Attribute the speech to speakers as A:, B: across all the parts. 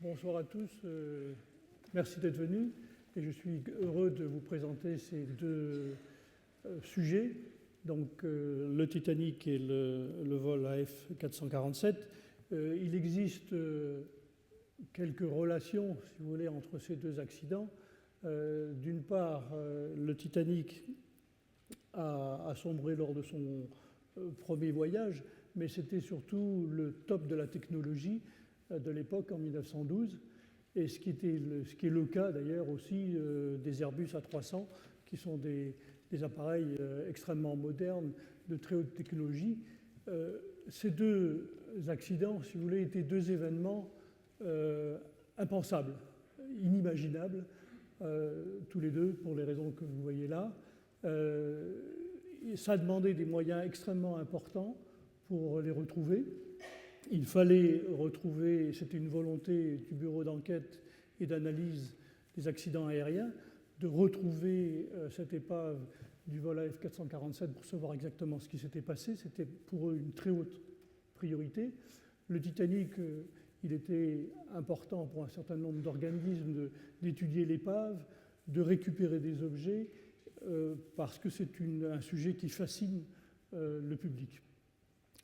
A: Bonsoir à tous, merci d'être venus et je suis heureux de vous présenter ces deux sujets, donc le Titanic et le vol AF447. Il existe quelques relations, si vous voulez, entre ces deux accidents. D'une part, le Titanic a sombré lors de son premier voyage, mais c'était surtout le top de la technologie de l'époque en 1912, et ce qui est le cas d'ailleurs aussi des Airbus A300, qui sont des appareils extrêmement modernes, de très haute technologie. Ces deux accidents, si vous voulez, étaient deux événements impensables, inimaginables, tous les deux, pour les raisons que vous voyez là. Ça a demandé des moyens extrêmement importants pour les retrouver. Il fallait retrouver, c'était une volonté du bureau d'enquête et d'analyse des accidents aériens, de retrouver cette épave du vol AF447 pour savoir exactement ce qui s'était passé. C'était pour eux une très haute priorité. Le Titanic, il était important pour un certain nombre d'organismes d'étudier l'épave, de récupérer des objets, parce que c'est un sujet qui fascine le public.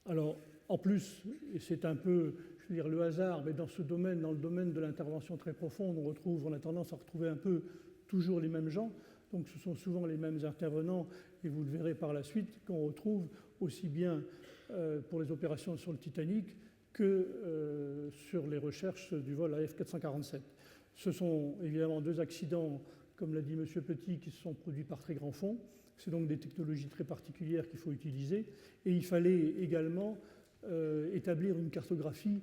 A: Alors, en plus, et c'est un peu, je veux dire, le hasard, mais dans ce domaine, dans le domaine de l'intervention très profonde, on a tendance à retrouver un peu toujours les mêmes gens. Donc ce sont souvent les mêmes intervenants, et vous le verrez par la suite, qu'on retrouve aussi bien pour les opérations sur le Titanic que sur les recherches du vol AF447. Ce sont évidemment deux accidents, comme l'a dit M. Petit, qui se sont produits par très grand fond. C'est donc des technologies très particulières qu'il faut utiliser. Et il fallait également établir une cartographie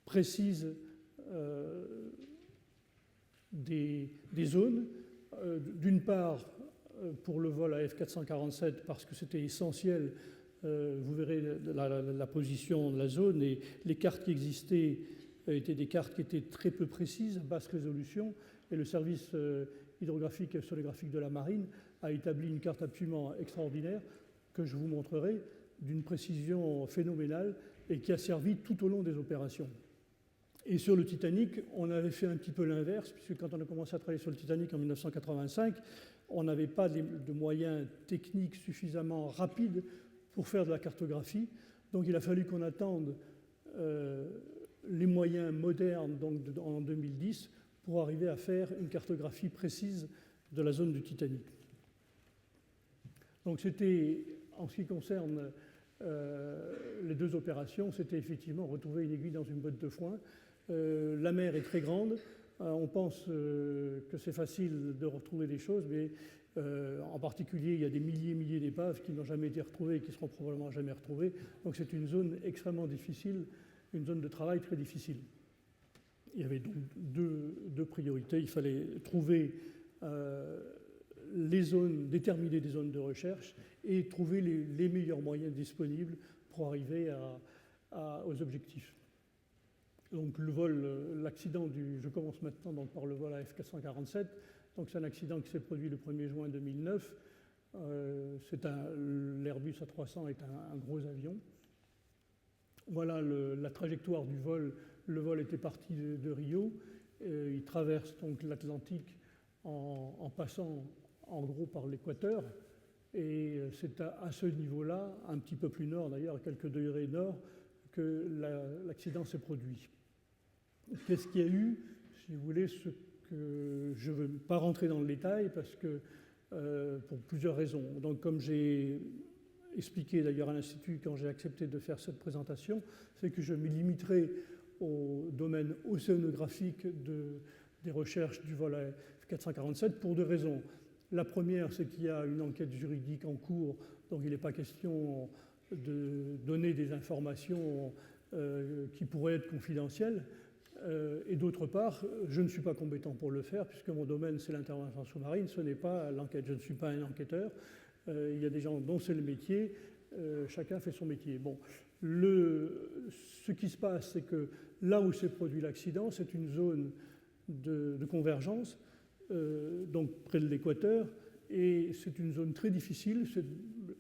A: précise des zones. D'une part, pour le vol AF447, parce que c'était essentiel, vous verrez la position de la zone, et les cartes qui existaient étaient des cartes qui étaient très peu précises, à basse résolution, et le service hydrographique et sonographique de la marine a établi une carte absolument extraordinaire que je vous montrerai, d'une précision phénoménale et qui a servi tout au long des opérations. Et sur le Titanic, on avait fait un petit peu l'inverse, puisque quand on a commencé à travailler sur le Titanic en 1985, on n'avait pas de moyens techniques suffisamment rapides pour faire de la cartographie. Donc il a fallu qu'on attende les moyens modernes, donc en 2010, pour arriver à faire une cartographie précise de la zone du Titanic. Donc c'était, en ce qui concerne les deux opérations, c'était effectivement retrouver une aiguille dans une botte de foin. La mer est très grande. On pense que c'est facile de retrouver des choses, mais en particulier, il y a des milliers d'épaves qui n'ont jamais été retrouvées et qui ne seront probablement jamais retrouvées. Donc c'est une zone extrêmement difficile, une zone de travail très difficile. Il y avait donc deux priorités. Il fallait trouver les zones, déterminer des zones de recherche et trouver les meilleurs moyens disponibles pour arriver aux objectifs. Donc l'accident je commence maintenant donc par le vol AF447. Donc c'est un accident qui s'est produit le 1er juin 2009. L'Airbus A300 est un gros avion. Voilà la trajectoire du vol. Le vol était parti de Rio. Il traverse donc l'Atlantique en passant en gros par l'équateur. Et c'est à ce niveau-là, un petit peu plus nord d'ailleurs, à quelques degrés nord, que l'accident s'est produit. Qu'est-ce qu'il y a eu? Si vous voulez, je ne veux pas rentrer dans le détail parce que pour plusieurs raisons. Donc comme j'ai expliqué d'ailleurs à l'Institut quand j'ai accepté de faire cette présentation, c'est que je me limiterai au domaine océanographique des recherches du vol AF447 pour deux raisons. La première, c'est qu'il y a une enquête juridique en cours, donc il n'est pas question de donner des informations qui pourraient être confidentielles. Et d'autre part, je ne suis pas compétent pour le faire, puisque mon domaine, c'est l'intervention sous-marine, ce n'est pas l'enquête. Je ne suis pas un enquêteur. Il y a des gens dont c'est le métier. Chacun fait son métier. Bon, ce qui se passe, c'est que là où s'est produit l'accident, c'est une zone de convergence, donc près de l'équateur, et c'est une zone très difficile,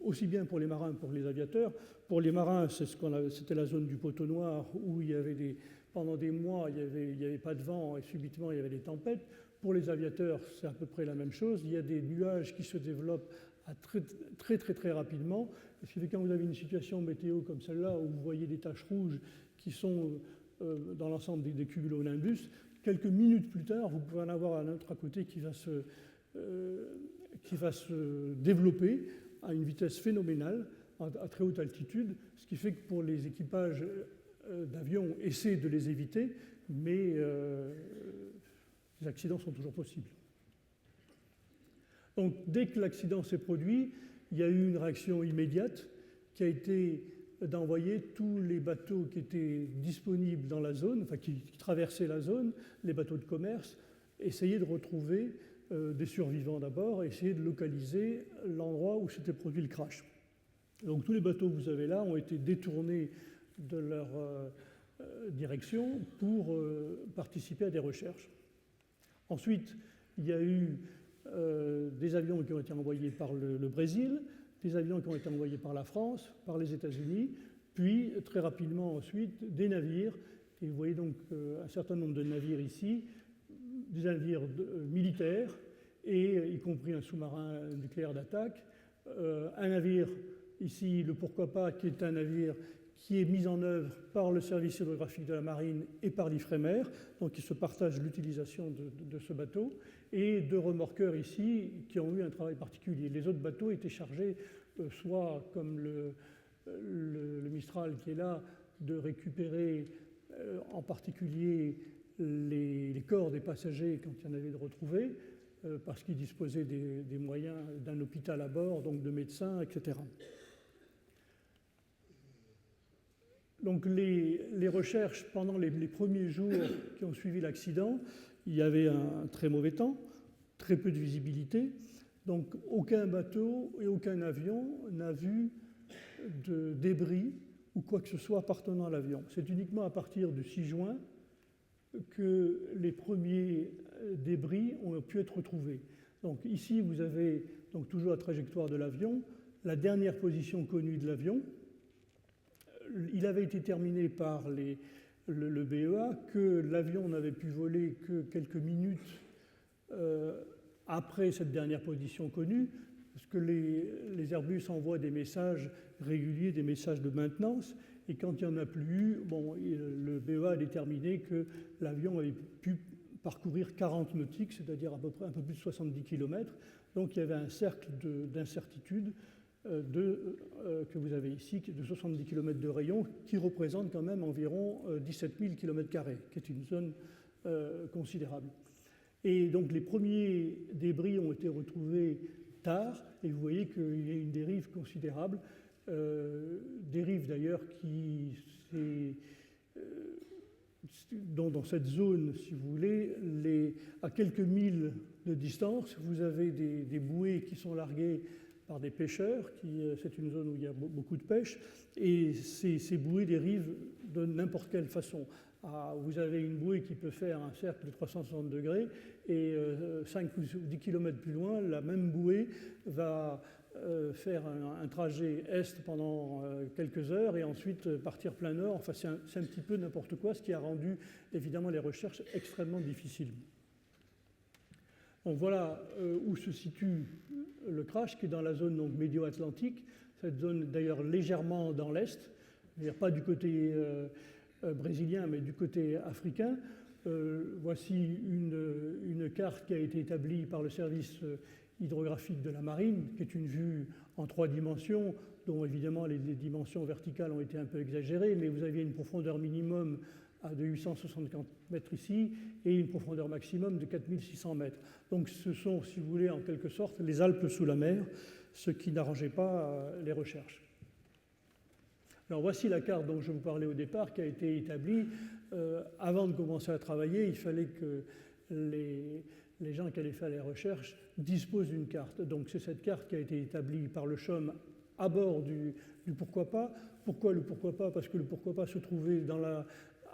A: aussi bien pour les marins que pour les aviateurs. Pour les marins, c'était la zone du poteau noir où il y avait pendant des mois, il n'y avait pas de vent et subitement, il y avait des tempêtes. Pour les aviateurs, c'est à peu près la même chose. Il y a des nuages qui se développent très rapidement. Ce qui fait que quand vous avez une situation météo comme celle-là, où vous voyez des taches rouges qui sont dans l'ensemble des cumulonimbus, quelques minutes plus tard, vous pouvez en avoir un autre à côté qui va se développer à une vitesse phénoménale, à très haute altitude, ce qui fait que pour les équipages d'avions, essaient de les éviter, mais les accidents sont toujours possibles. Donc, dès que l'accident s'est produit, il y a eu une réaction immédiate qui a été d'envoyer tous les bateaux qui étaient disponibles dans la zone, enfin qui traversaient la zone, les bateaux de commerce, essayer de retrouver des survivants d'abord, essayer de localiser l'endroit où s'était produit le crash. Donc tous les bateaux que vous avez là ont été détournés de leur direction pour participer à des recherches. Ensuite, il y a eu des avions qui ont été envoyés par le Brésil, des avions qui ont été envoyés par la France, par les États-Unis, puis très rapidement ensuite des navires. Et vous voyez donc un certain nombre de navires ici, des navires militaires, et y compris un sous-marin nucléaire d'attaque, un navire ici, le Pourquoi pas, qui est un navire qui est mis en œuvre par le service hydrographique de la marine et par l'Ifremer, donc ils se partagent l'utilisation de ce bateau, et deux remorqueurs ici qui ont eu un travail particulier. Les autres bateaux étaient chargés, soit comme le Mistral qui est là, de récupérer en particulier les corps des passagers quand il y en avait de retrouvés, parce qu'ils disposaient des moyens d'un hôpital à bord, donc de médecins, etc. Donc les recherches pendant les premiers jours qui ont suivi l'accident, il y avait un très mauvais temps, très peu de visibilité, donc aucun bateau et aucun avion n'a vu de débris ou quoi que ce soit appartenant à l'avion. C'est uniquement à partir du 6 juin que les premiers débris ont pu être retrouvés. Donc ici, vous avez donc toujours la trajectoire de l'avion, la dernière position connue de l'avion. Il avait été terminé par le BEA que l'avion n'avait pu voler que quelques minutes après cette dernière position connue, parce que les Airbus envoient des messages réguliers, des messages de maintenance, et quand il n'y en a plus eu, bon, le BEA a déterminé que l'avion avait pu parcourir 40 nautiques, c'est-à-dire à peu près un peu plus de 70 km. Donc il y avait un cercle d'incertitude que vous avez ici, de 70 km de rayon, qui représente quand même environ 17 000 km², qui est une zone considérable. Et donc les premiers débris ont été retrouvés tard, et vous voyez qu'il y a une dérive considérable, dérive d'ailleurs qui dans cette zone, si vous voulez, à quelques milles de distance, vous avez des bouées qui sont larguées par des pêcheurs, c'est une zone où il y a beaucoup de pêche, et ces bouées dérivent de n'importe quelle façon. Vous avez une bouée qui peut faire un cercle de 360 degrés, et 5 ou 10 km plus loin, la même bouée va faire un trajet est pendant quelques heures et ensuite partir plein nord. Enfin, c'est un petit peu n'importe quoi, ce qui a rendu évidemment les recherches extrêmement difficiles. Donc voilà où se situe le crash, qui est dans la zone donc médio-atlantique, cette zone d'ailleurs légèrement dans l'est, pas du côté brésilien, mais du côté africain. Voici une carte qui a été établie par le service hydrographique de la marine, qui est une vue en 3 dimensions, dont évidemment les dimensions verticales ont été un peu exagérées, mais vous aviez une profondeur minimum de 864 mètres ici et une profondeur maximum de 4600 mètres. Donc ce sont, si vous voulez, en quelque sorte, les Alpes sous la mer, ce qui n'arrangeait pas les recherches. Alors voici la carte dont je vous parlais au départ, qui a été établie. Avant de commencer à travailler, il fallait que les gens qui allaient faire les recherches disposent d'une carte. Donc c'est cette carte qui a été établie par le CHOM à bord du Pourquoi pas. Pourquoi le Pourquoi pas? Parce que le Pourquoi pas se trouvait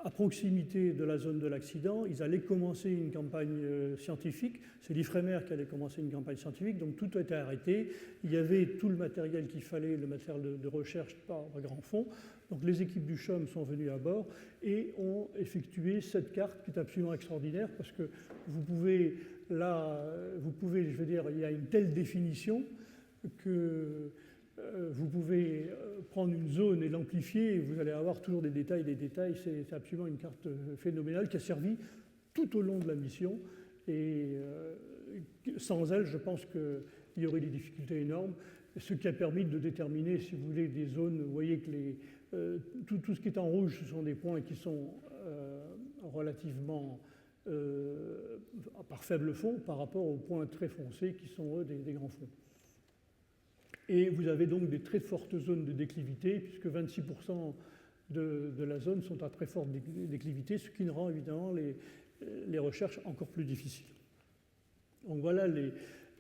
A: à proximité de la zone de l'accident, ils allaient commencer une campagne scientifique. C'est l'Ifremer qui allait commencer une campagne scientifique, donc tout a été arrêté. Il y avait tout le matériel qu'il fallait, le matériel de recherche par grand fond. Donc les équipes du CHUM sont venues à bord et ont effectué cette carte qui est absolument extraordinaire parce que vous pouvez, là, je veux dire, il y a une telle définition que vous pouvez prendre une zone et l'amplifier et vous allez avoir toujours des détails. C'est absolument une carte phénoménale qui a servi tout au long de la mission. Et sans elle, je pense qu'il y aurait des difficultés énormes. Ce qui a permis de déterminer, si vous voulez, des zones. Vous voyez que tout ce qui est en rouge, ce sont des points qui sont relativement par faible fond par rapport aux points très foncés qui sont, eux, des grands fonds. Et vous avez donc des très fortes zones de déclivité, puisque 26% de la zone sont à très forte déclivité, ce qui rend évidemment les recherches encore plus difficiles. Donc voilà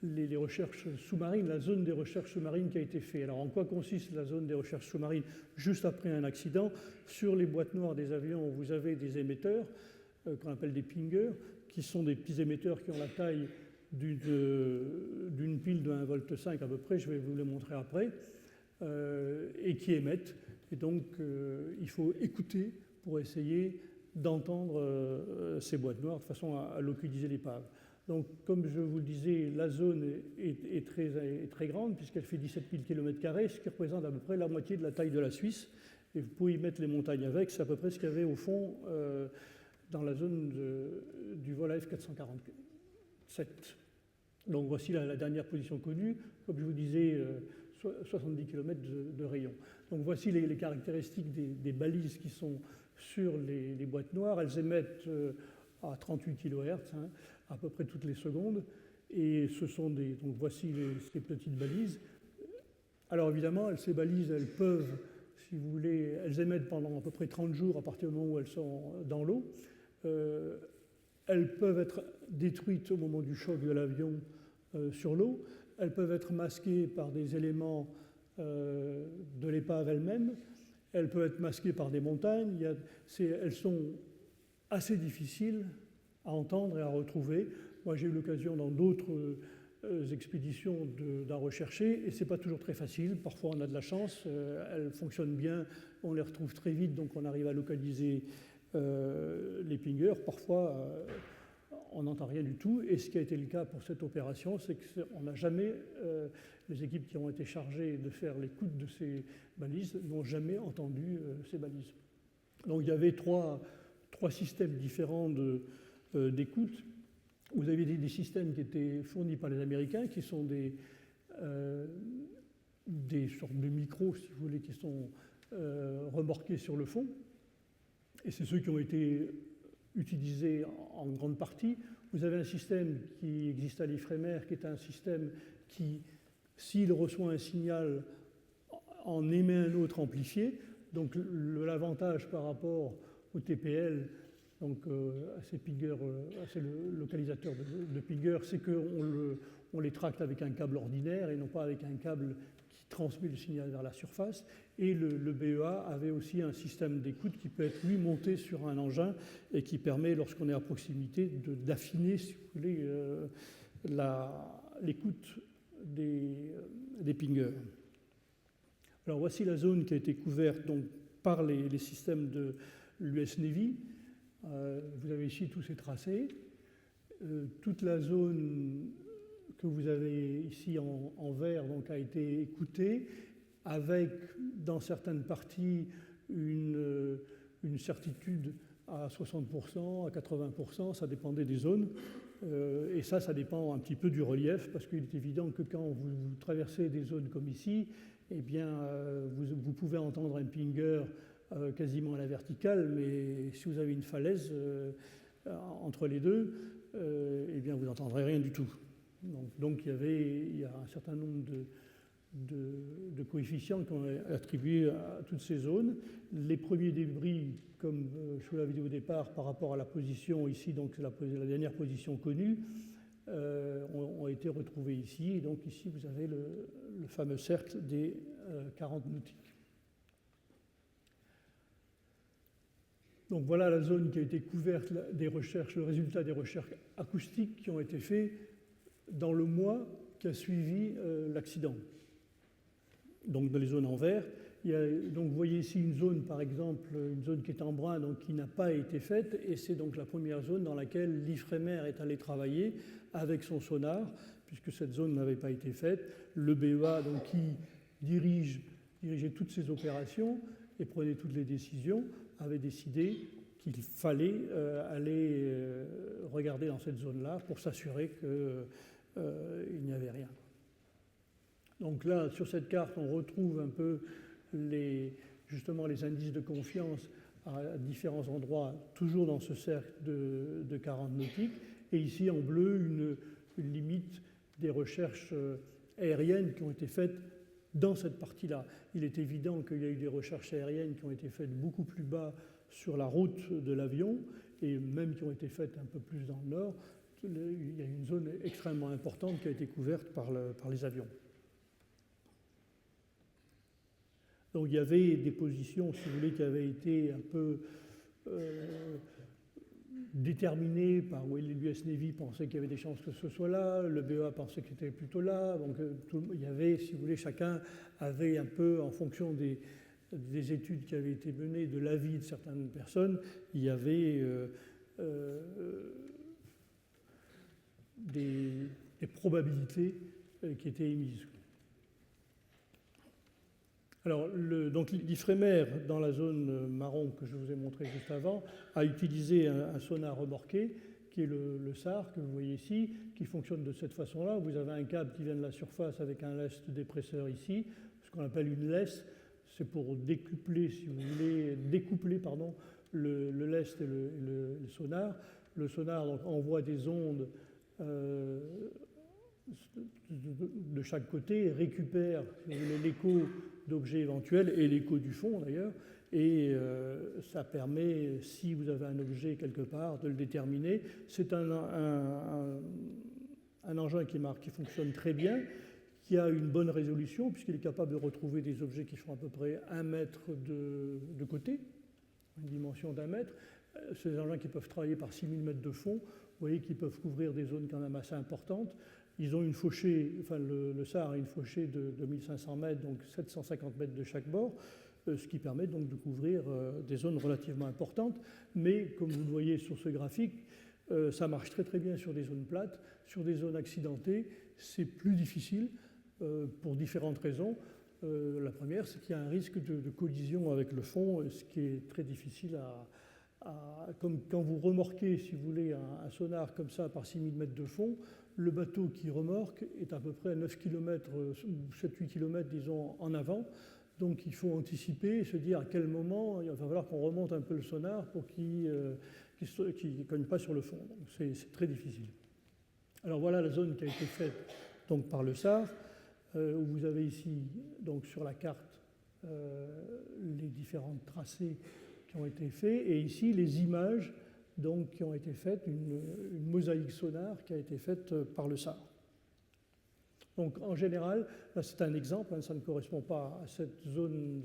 A: les recherches sous-marines, la zone des recherches sous-marines qui a été faite. Alors en quoi consiste la zone des recherches sous-marines juste après un accident? Sur les boîtes noires des avions, vous avez des émetteurs qu'on appelle des pingers, qui sont des petits émetteurs qui ont la taille d'une pile de 1,5 volt à peu près, je vais vous le montrer après, et qui émettent. Et donc, il faut écouter pour essayer d'entendre ces boîtes noires de façon à localiser l'épave. Donc, comme je vous le disais, la zone est très grande puisqu'elle fait 17 000 km², ce qui représente à peu près la moitié de la taille de la Suisse. Et vous pouvez y mettre les montagnes avec, c'est à peu près ce qu'il y avait au fond dans la zone du vol AF447. Donc voici la dernière position connue, comme je vous disais, 70 km de rayon. Donc voici les caractéristiques des balises qui sont sur les boîtes noires. Elles émettent à 38 kHz, à peu près toutes les secondes. Et ce sont donc voici ces petites balises. Alors évidemment, ces balises, elles peuvent, si vous voulez, elles émettent pendant à peu près 30 jours à partir du moment où elles sont dans l'eau. Elles peuvent être détruites au moment du choc de l'avion sur l'eau. Elles peuvent être masquées par des éléments de l'épave elle-même. Elles peuvent être masquées par des montagnes. Elles sont assez difficiles à entendre et à retrouver. Moi, j'ai eu l'occasion dans d'autres expéditions d'en rechercher et ce n'est pas toujours très facile. Parfois, on a de la chance. Elles fonctionnent bien. On les retrouve très vite, donc on arrive à localiser les pingers. Parfois, on n'entend rien du tout. Et ce qui a été le cas pour cette opération, c'est qu'on n'a jamais, les équipes qui ont été chargées de faire l'écoute de ces balises n'ont jamais entendu ces balises. Donc il y avait trois systèmes différents d'écoute. Vous avez des systèmes qui étaient fournis par les Américains, qui sont des sortes de micros, si vous voulez, qui sont remorqués sur le fond. Et c'est ceux qui ont été utilisés en grande partie. Vous avez un système qui existe à l'Ifremer, qui est un système qui, s'il reçoit un signal, en émet un autre amplifié. Donc l'avantage par rapport au TPL, donc à ces pingers, à ces localisateurs de pingers, c'est qu'on les tracte avec un câble ordinaire et non pas avec un câble qui transmet le signal vers la surface. Et le BEA avait aussi un système d'écoute qui peut être, lui, monté sur un engin et qui permet, lorsqu'on est à proximité, d'affiner, si vous voulez, l'écoute des pingers. Alors voici la zone qui a été couverte donc, par les systèmes de l'US Navy. Vous avez ici tous ces tracés. Toute la zone que vous avez ici en vert donc, a été écoutée, avec dans certaines parties une certitude à 60%, à 80%, ça dépendait des zones. Et ça dépend un petit peu du relief, parce qu'il est évident que quand vous traversez des zones comme ici, eh bien, vous pouvez entendre un pinger quasiment à la verticale, mais si vous avez une falaise entre les deux, eh bien, vous n'entendrez rien du tout. Donc il y a un certain nombre de coefficients qu'on a attribués à toutes ces zones. Les premiers débris, comme je vous l'avais dit au départ, par rapport à la position ici, donc la dernière position connue, ont été retrouvés ici. Et donc ici, vous avez le fameux cercle des 40 nautiques. Donc voilà la zone qui a été couverte des recherches, le résultat des recherches acoustiques qui ont été faites dans le mois qui a suivi l'accident. Donc dans les zones en vert, donc vous voyez ici une zone, par exemple, une zone qui est en brun, donc qui n'a pas été faite, et c'est donc la première zone dans laquelle l'IFREMER est allé travailler avec son sonar, puisque cette zone n'avait pas été faite. Le BEA, donc, qui dirigeait toutes ces opérations et prenait toutes les décisions, avait décidé qu'il fallait aller regarder dans cette zone-là pour s'assurer qu'il n'y avait rien. Donc là, sur cette carte, on retrouve un peu justement les indices de confiance à différents endroits, toujours dans ce cercle de 40 nautiques. Et ici, en bleu, une limite des recherches aériennes qui ont été faites dans cette partie-là. Il est évident qu'il y a eu des recherches aériennes qui ont été faites beaucoup plus bas sur la route de l'avion, et même qui ont été faites un peu plus dans le nord. Il y a une zone extrêmement importante qui a été couverte par les avions. Donc il y avait des positions, si vous voulez, qui avaient été un peu déterminées par l'US Navy pensait qu'il y avait des chances que ce soit là, le BEA pensait que c'était plutôt là. Donc il y avait, si vous voulez, chacun avait un peu, en fonction des études qui avaient été menées, de l'avis de certaines personnes, il y avait des probabilités qui étaient émises. Alors, donc l'IFREMER, dans la zone marron que je vous ai montré juste avant, a utilisé un sonar remorqué, qui est le SAR, que vous voyez ici, qui fonctionne de cette façon-là. Vous avez un câble qui vient de la surface avec un lest dépresseur ici, ce qu'on appelle une lest. C'est pour découpler, si vous voulez, le lest et le sonar. Le sonar donc, envoie des ondes de chaque côté et récupère l'écho d'objets éventuels et l'écho du fond d'ailleurs, et ça permet, si vous avez un objet quelque part, de le déterminer. C'est un engin qui fonctionne très bien, qui a une bonne résolution puisqu'il est capable de retrouver des objets qui font à peu près 1 mètre de côté, une dimension d'1 mètre. Ces engins qui peuvent travailler par 6000 mètres de fond, vous voyez qu'ils peuvent couvrir des zones quand même assez importantes. Ils ont une fauchée, enfin le SAR a une fauchée de 2500 mètres, donc 750 mètres de chaque bord, ce qui permet donc de couvrir des zones relativement importantes. Mais comme vous le voyez sur ce graphique, ça marche très très bien sur des zones plates. Sur des zones accidentées, c'est plus difficile pour différentes raisons. La première, c'est qu'il y a un risque de collision avec le fond, ce qui est très difficile comme quand vous remorquez, si vous voulez, un sonar comme ça par 6000 mètres de fond, le bateau qui remorque est à peu près à 9 km, 7-8 km, disons, en avant. Donc il faut anticiper et se dire à quel moment il va falloir qu'on remonte un peu le sonar pour qu'il ne cogne pas sur le fond. C'est très difficile. Alors voilà la zone qui a été faite donc, par le SAR, où vous avez ici, donc, sur la carte, les différents tracés qui ont été faits, et ici les images donc, qui ont été faites, une mosaïque sonar qui a été faite par le SAR. Donc en général, là c'est un exemple, ça ne correspond pas à cette zone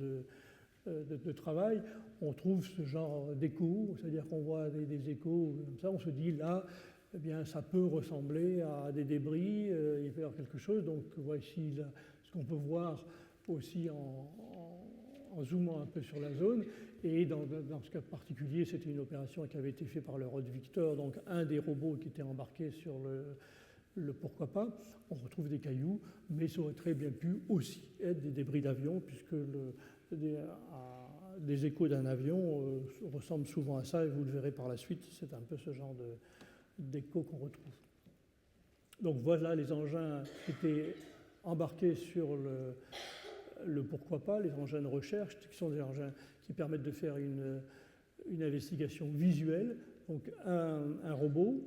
A: de travail, on trouve ce genre d'écho, c'est-à-dire qu'on voit des échos comme ça, on se dit là, eh bien, ça peut ressembler à des débris, il peut y avoir quelque chose. Donc voici là, ce qu'on peut voir aussi en zoomant un peu sur la zone. Et dans ce cas particulier, c'était une opération qui avait été faite par le Rod Victor, donc un des robots qui était embarqué sur le pourquoi pas. On retrouve des cailloux, mais ça aurait très bien pu aussi être des débris d'avion, puisque des échos d'un avion ressemblent souvent à ça, et vous le verrez par la suite, c'est un peu ce genre d'écho qu'on retrouve. Donc voilà les engins qui étaient embarqués sur le pourquoi pas, les engins de recherche, qui sont des engins qui permettent de faire une investigation visuelle. Donc un robot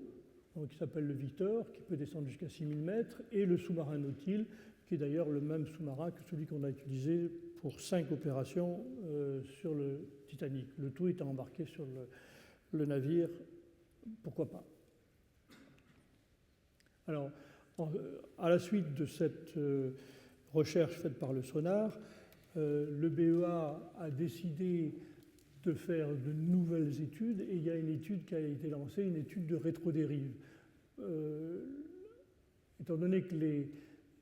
A: qui s'appelle le Victor, qui peut descendre jusqu'à 6000 mètres, et le sous-marin Nautil, qui est d'ailleurs le même sous-marin que celui qu'on a utilisé pour 5 opérations sur le Titanic. Le tout étant embarqué sur le navire, pourquoi pas. Alors, à la suite de cette recherche faite par le sonar, le BEA a décidé de faire de nouvelles études, et il y a une étude qui a été lancée, une étude de rétrodérive. Étant donné que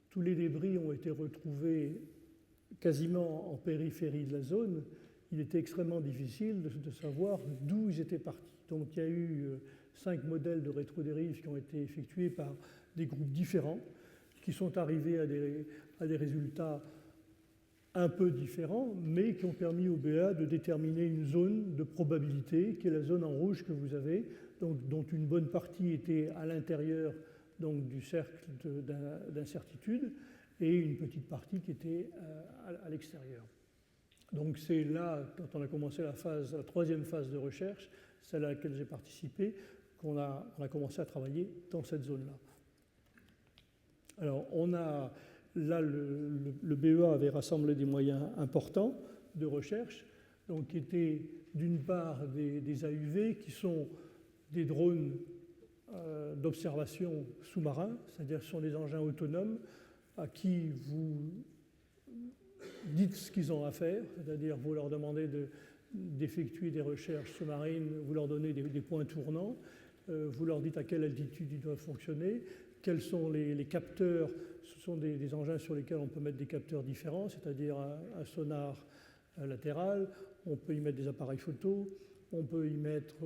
A: tous les débris ont été retrouvés quasiment en périphérie de la zone, il était extrêmement difficile de savoir d'où ils étaient partis. Donc il y a eu 5 modèles de rétrodérive qui ont été effectués par des groupes différents, qui sont arrivés à des résultats un peu différents, mais qui ont permis au BA de déterminer une zone de probabilité, qui est la zone en rouge que vous avez, donc, dont une bonne partie était à l'intérieur donc, du cercle d'incertitude, et une petite partie qui était à l'extérieur. Donc c'est là, quand on a commencé la 3e phase de recherche, celle à laquelle j'ai participé, qu'on a commencé à travailler dans cette zone-là. Alors là, le BEA avait rassemblé des moyens importants de recherche, donc qui étaient d'une part des AUV, qui sont des drones d'observation sous-marins, c'est-à-dire ce sont des engins autonomes à qui vous dites ce qu'ils ont à faire, c'est-à-dire vous leur demandez d'effectuer des recherches sous-marines, vous leur donnez des points tournants, vous leur dites à quelle altitude ils doivent fonctionner, quels sont les capteurs. Ce sont des engins sur lesquels on peut mettre des capteurs différents, c'est-à-dire un sonar latéral, on peut y mettre des appareils photo, on peut y mettre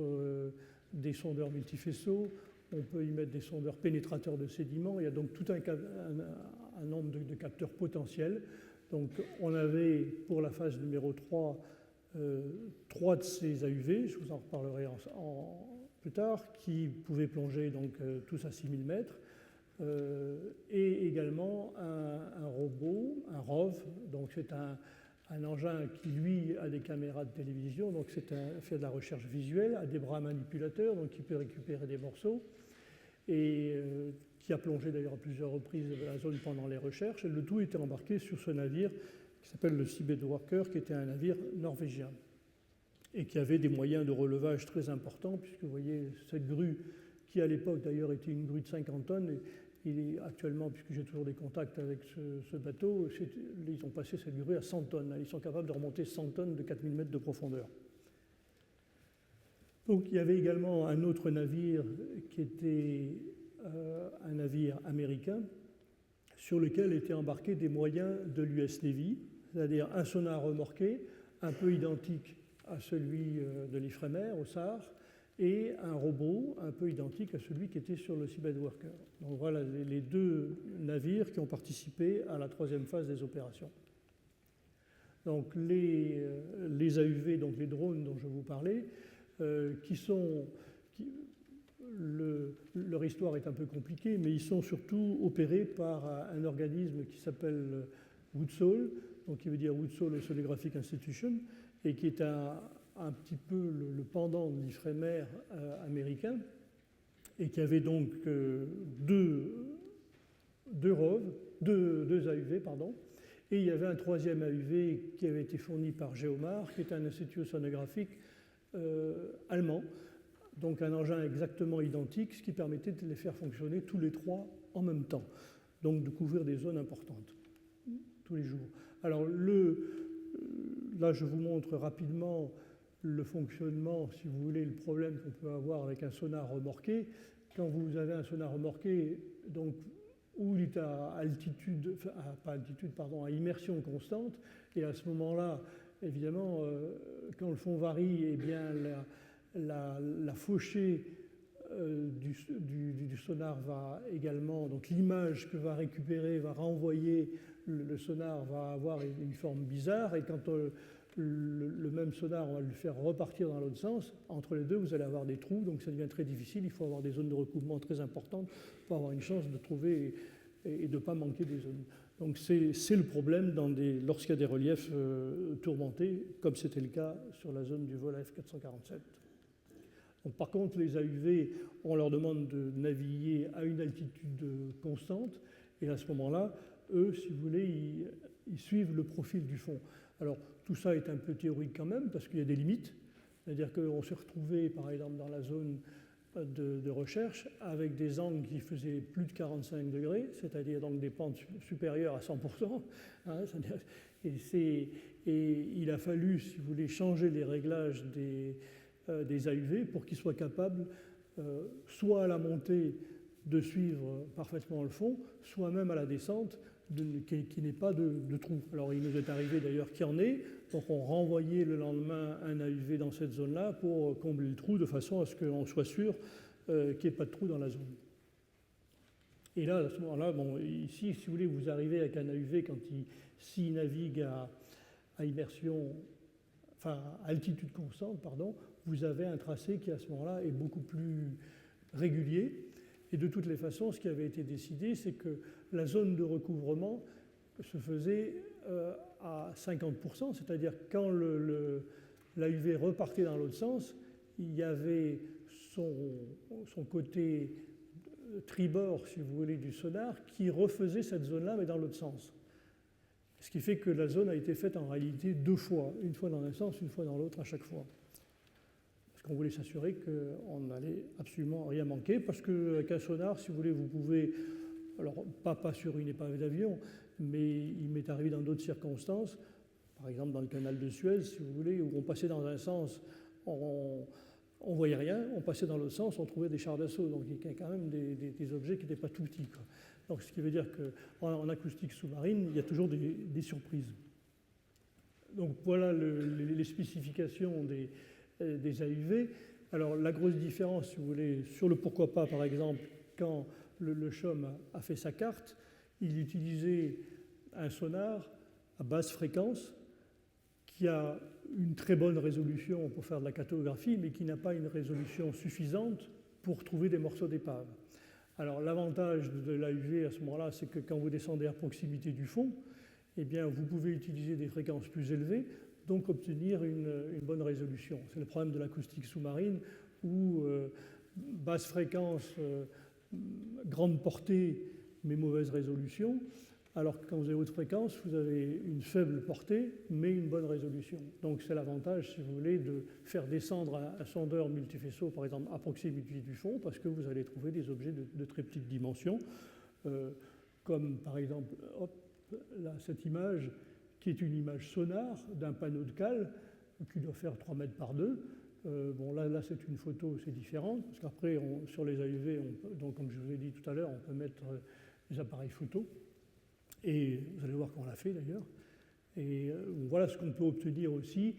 A: des sondeurs multifaisceaux, on peut y mettre des sondeurs pénétrateurs de sédiments. Il y a donc tout un nombre de capteurs potentiels. Donc on avait pour la phase numéro 3, 3 de ces AUV, je vous en reparlerai plus tard, qui pouvaient plonger donc, tous à 6000 mètres. Et également un robot, un ROV, donc c'est un engin qui lui a des caméras de télévision, donc fait de la recherche visuelle, a des bras manipulateurs, donc qui peut récupérer des morceaux, et qui a plongé d'ailleurs à plusieurs reprises la zone pendant les recherches. Et le tout était embarqué sur ce navire qui s'appelle le Seabed Worker, qui était un navire norvégien, et qui avait des moyens de relevage très importants, puisque vous voyez cette grue, qui à l'époque d'ailleurs était une grue de 50 tonnes, et actuellement, puisque j'ai toujours des contacts avec ce bateau, ils ont passé cette grue à 100 tonnes. Ils sont capables de remonter 100 tonnes de 4000 mètres de profondeur. Donc il y avait également un autre navire qui était un navire américain sur lequel étaient embarqués des moyens de l'US Navy, c'est-à-dire un sonar remorqué un peu identique à celui de l'Ifremer au SAR, et un robot un peu identique à celui qui était sur le Seabed Worker. Donc voilà les 2 navires qui ont participé à la 3e phase des opérations. Donc les AUV, donc les drones dont je vous parlais, leur histoire est un peu compliquée, mais ils sont surtout opérés par un organisme qui s'appelle Woodsole, donc qui veut dire Woodsole Oceanographic Institution, et qui est un petit peu le pendant de l'Ifremer américain, et qui avait donc deux AUV, pardon, et il y avait un 3e AUV qui avait été fourni par Geomar, qui est un institut océanographique allemand, donc un engin exactement identique, ce qui permettait de les faire fonctionner tous les 3 en même temps, donc de couvrir des zones importantes tous les jours. Alors là, je vous montre rapidement le fonctionnement, si vous voulez, le problème qu'on peut avoir avec un sonar remorqué. Quand vous avez un sonar remorqué, donc, où il est à altitude, pas altitude, pardon, à immersion constante, et à ce moment-là, évidemment, quand le fond varie, eh bien, la fauchée du sonar va également, donc l'image que va récupérer, va renvoyer, le sonar va avoir une forme bizarre, et quand le même sonar, on va le faire repartir dans l'autre sens, entre les deux, vous allez avoir des trous, donc ça devient très difficile, il faut avoir des zones de recoupement très importantes pour avoir une chance de trouver et de ne pas manquer des zones. Donc c'est le problème lorsqu'il y a des reliefs tourmentés, comme c'était le cas sur la zone du vol AF447. Donc, par contre, les AUV, on leur demande de naviguer à une altitude constante, et à ce moment-là, eux, si vous voulez, ils suivent le profil du fond. Alors, tout ça est un peu théorique quand même, parce qu'il y a des limites. C'est-à-dire qu'on s'est retrouvé, par exemple, dans la zone de recherche, avec des angles qui faisaient plus de 45 degrés, c'est-à-dire donc des pentes supérieures à 100%. Hein, et il a fallu, si vous voulez, changer les réglages des AUV pour qu'ils soient capables, soit à la montée, de suivre parfaitement le fond, soit même à la descente, qui n'ait pas de trou. Alors il nous est arrivé d'ailleurs qu'il y en ait, donc on renvoyait le lendemain un AUV dans cette zone-là pour combler le trou de façon à ce qu'on soit sûr qu'il n'y ait pas de trou dans la zone. Et là, à ce moment-là, bon, ici, si vous voulez, vous arrivez avec un AUV quand s'il navigue à immersion, enfin à altitude constante, pardon, vous avez un tracé qui à ce moment-là est beaucoup plus régulier. Et de toutes les façons, ce qui avait été décidé, c'est que la zone de recouvrement se faisait à 50%, c'est-à-dire quand l'AUV repartait dans l'autre sens, il y avait son côté tribord, si vous voulez, du sonar qui refaisait cette zone-là, mais dans l'autre sens. Ce qui fait que la zone a été faite en réalité 2 fois, une fois dans un sens, une fois dans l'autre à chaque fois. Parce qu'on voulait s'assurer qu'on n'allait absolument rien manquer, parce qu'avec un sonar, si vous voulez, vous pouvez, alors pas sur une épave d'avion, mais il m'est arrivé dans d'autres circonstances, par exemple dans le canal de Suez, si vous voulez, où on passait dans un sens, on ne voyait rien, on passait dans l'autre sens, on trouvait des chars d'assaut, donc il y a quand même des objets qui n'étaient pas tout petits, quoi. Donc ce qui veut dire qu'en acoustique sous-marine, il y a toujours des surprises. Donc voilà les spécifications des AUV. Alors la grosse différence, si vous voulez, sur le pourquoi pas, par exemple, quand le CHOM a fait sa carte, il utilisait un sonar à basse fréquence qui a une très bonne résolution pour faire de la cartographie, mais qui n'a pas une résolution suffisante pour trouver des morceaux d'épave. Alors l'avantage de l'AUV à ce moment-là, c'est que quand vous descendez à proximité du fond, eh bien, vous pouvez utiliser des fréquences plus élevées, donc obtenir une bonne résolution. C'est le problème de l'acoustique sous-marine où basse fréquence, grande portée, mais mauvaise résolution, alors que quand vous avez haute fréquence, vous avez une faible portée, mais une bonne résolution. Donc c'est l'avantage, si vous voulez, de faire descendre un sondeur multifaisceau, par exemple, à proximité du fond, parce que vous allez trouver des objets de très petite dimension, comme par exemple, hop, là, cette image, qui est une image sonar d'un panneau de cale qui doit faire 3 mètres par 2. Bon, là c'est une photo, c'est différent, parce qu'après, sur les AUV, donc, comme je vous ai dit tout à l'heure, on peut mettre des appareils photo. Et vous allez voir qu'on l'a fait d'ailleurs. Et voilà ce qu'on peut obtenir aussi.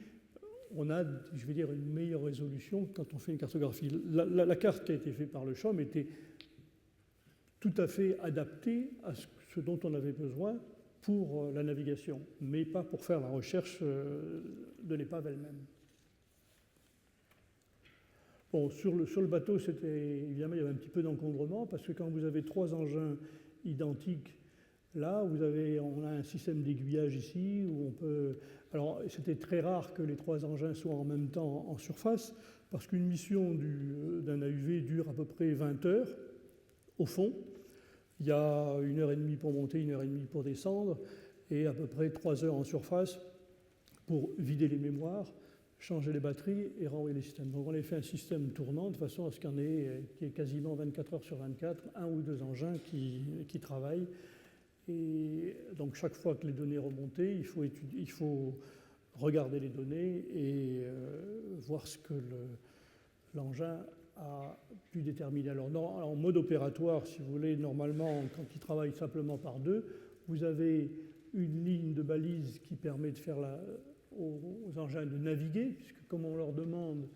A: On a, je vais dire, une meilleure résolution quand on fait une cartographie. La carte qui a été faite par le CHOM était tout à fait adaptée à ce dont on avait besoin pour la navigation, mais pas pour faire la recherche de l'épave elle-même. Bon, sur le bateau, évidemment, il y avait un petit peu d'encombrement, parce que quand vous avez 3 engins identiques, là, on a un système d'aiguillage ici, où on peut... Alors, c'était très rare que les 3 engins soient en même temps en surface, parce qu'une mission d'un AUV dure à peu près 20 heures, au fond. Il y a 1h30 pour monter, 1h30 pour descendre, et à peu près 3 heures en surface pour vider les mémoires, changer les batteries et renvoyer les systèmes. Donc on a fait un système tournant de façon à ce qu'il y en ait qui est quasiment 24 heures sur 24, 1 ou 2 engins qui travaillent. Et donc chaque fois que les données remontaient, il faut regarder les données et voir ce que l'engin a pu déterminer. Alors en mode opératoire, si vous voulez, normalement, quand il travaille simplement par 2, vous avez une ligne de balise qui permet de faire aux engins de naviguer, puisque comme on leur demande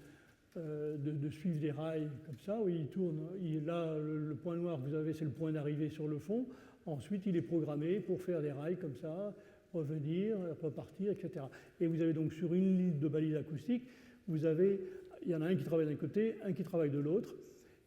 A: de suivre des rails comme ça, où ils tournent, là, le point noir que vous avez, c'est le point d'arrivée sur le fond. Ensuite, il est programmé pour faire des rails comme ça, revenir, repartir, etc. Et vous avez donc sur une ligne de balise acoustique, il y en a un qui travaille d'un côté, un qui travaille de l'autre.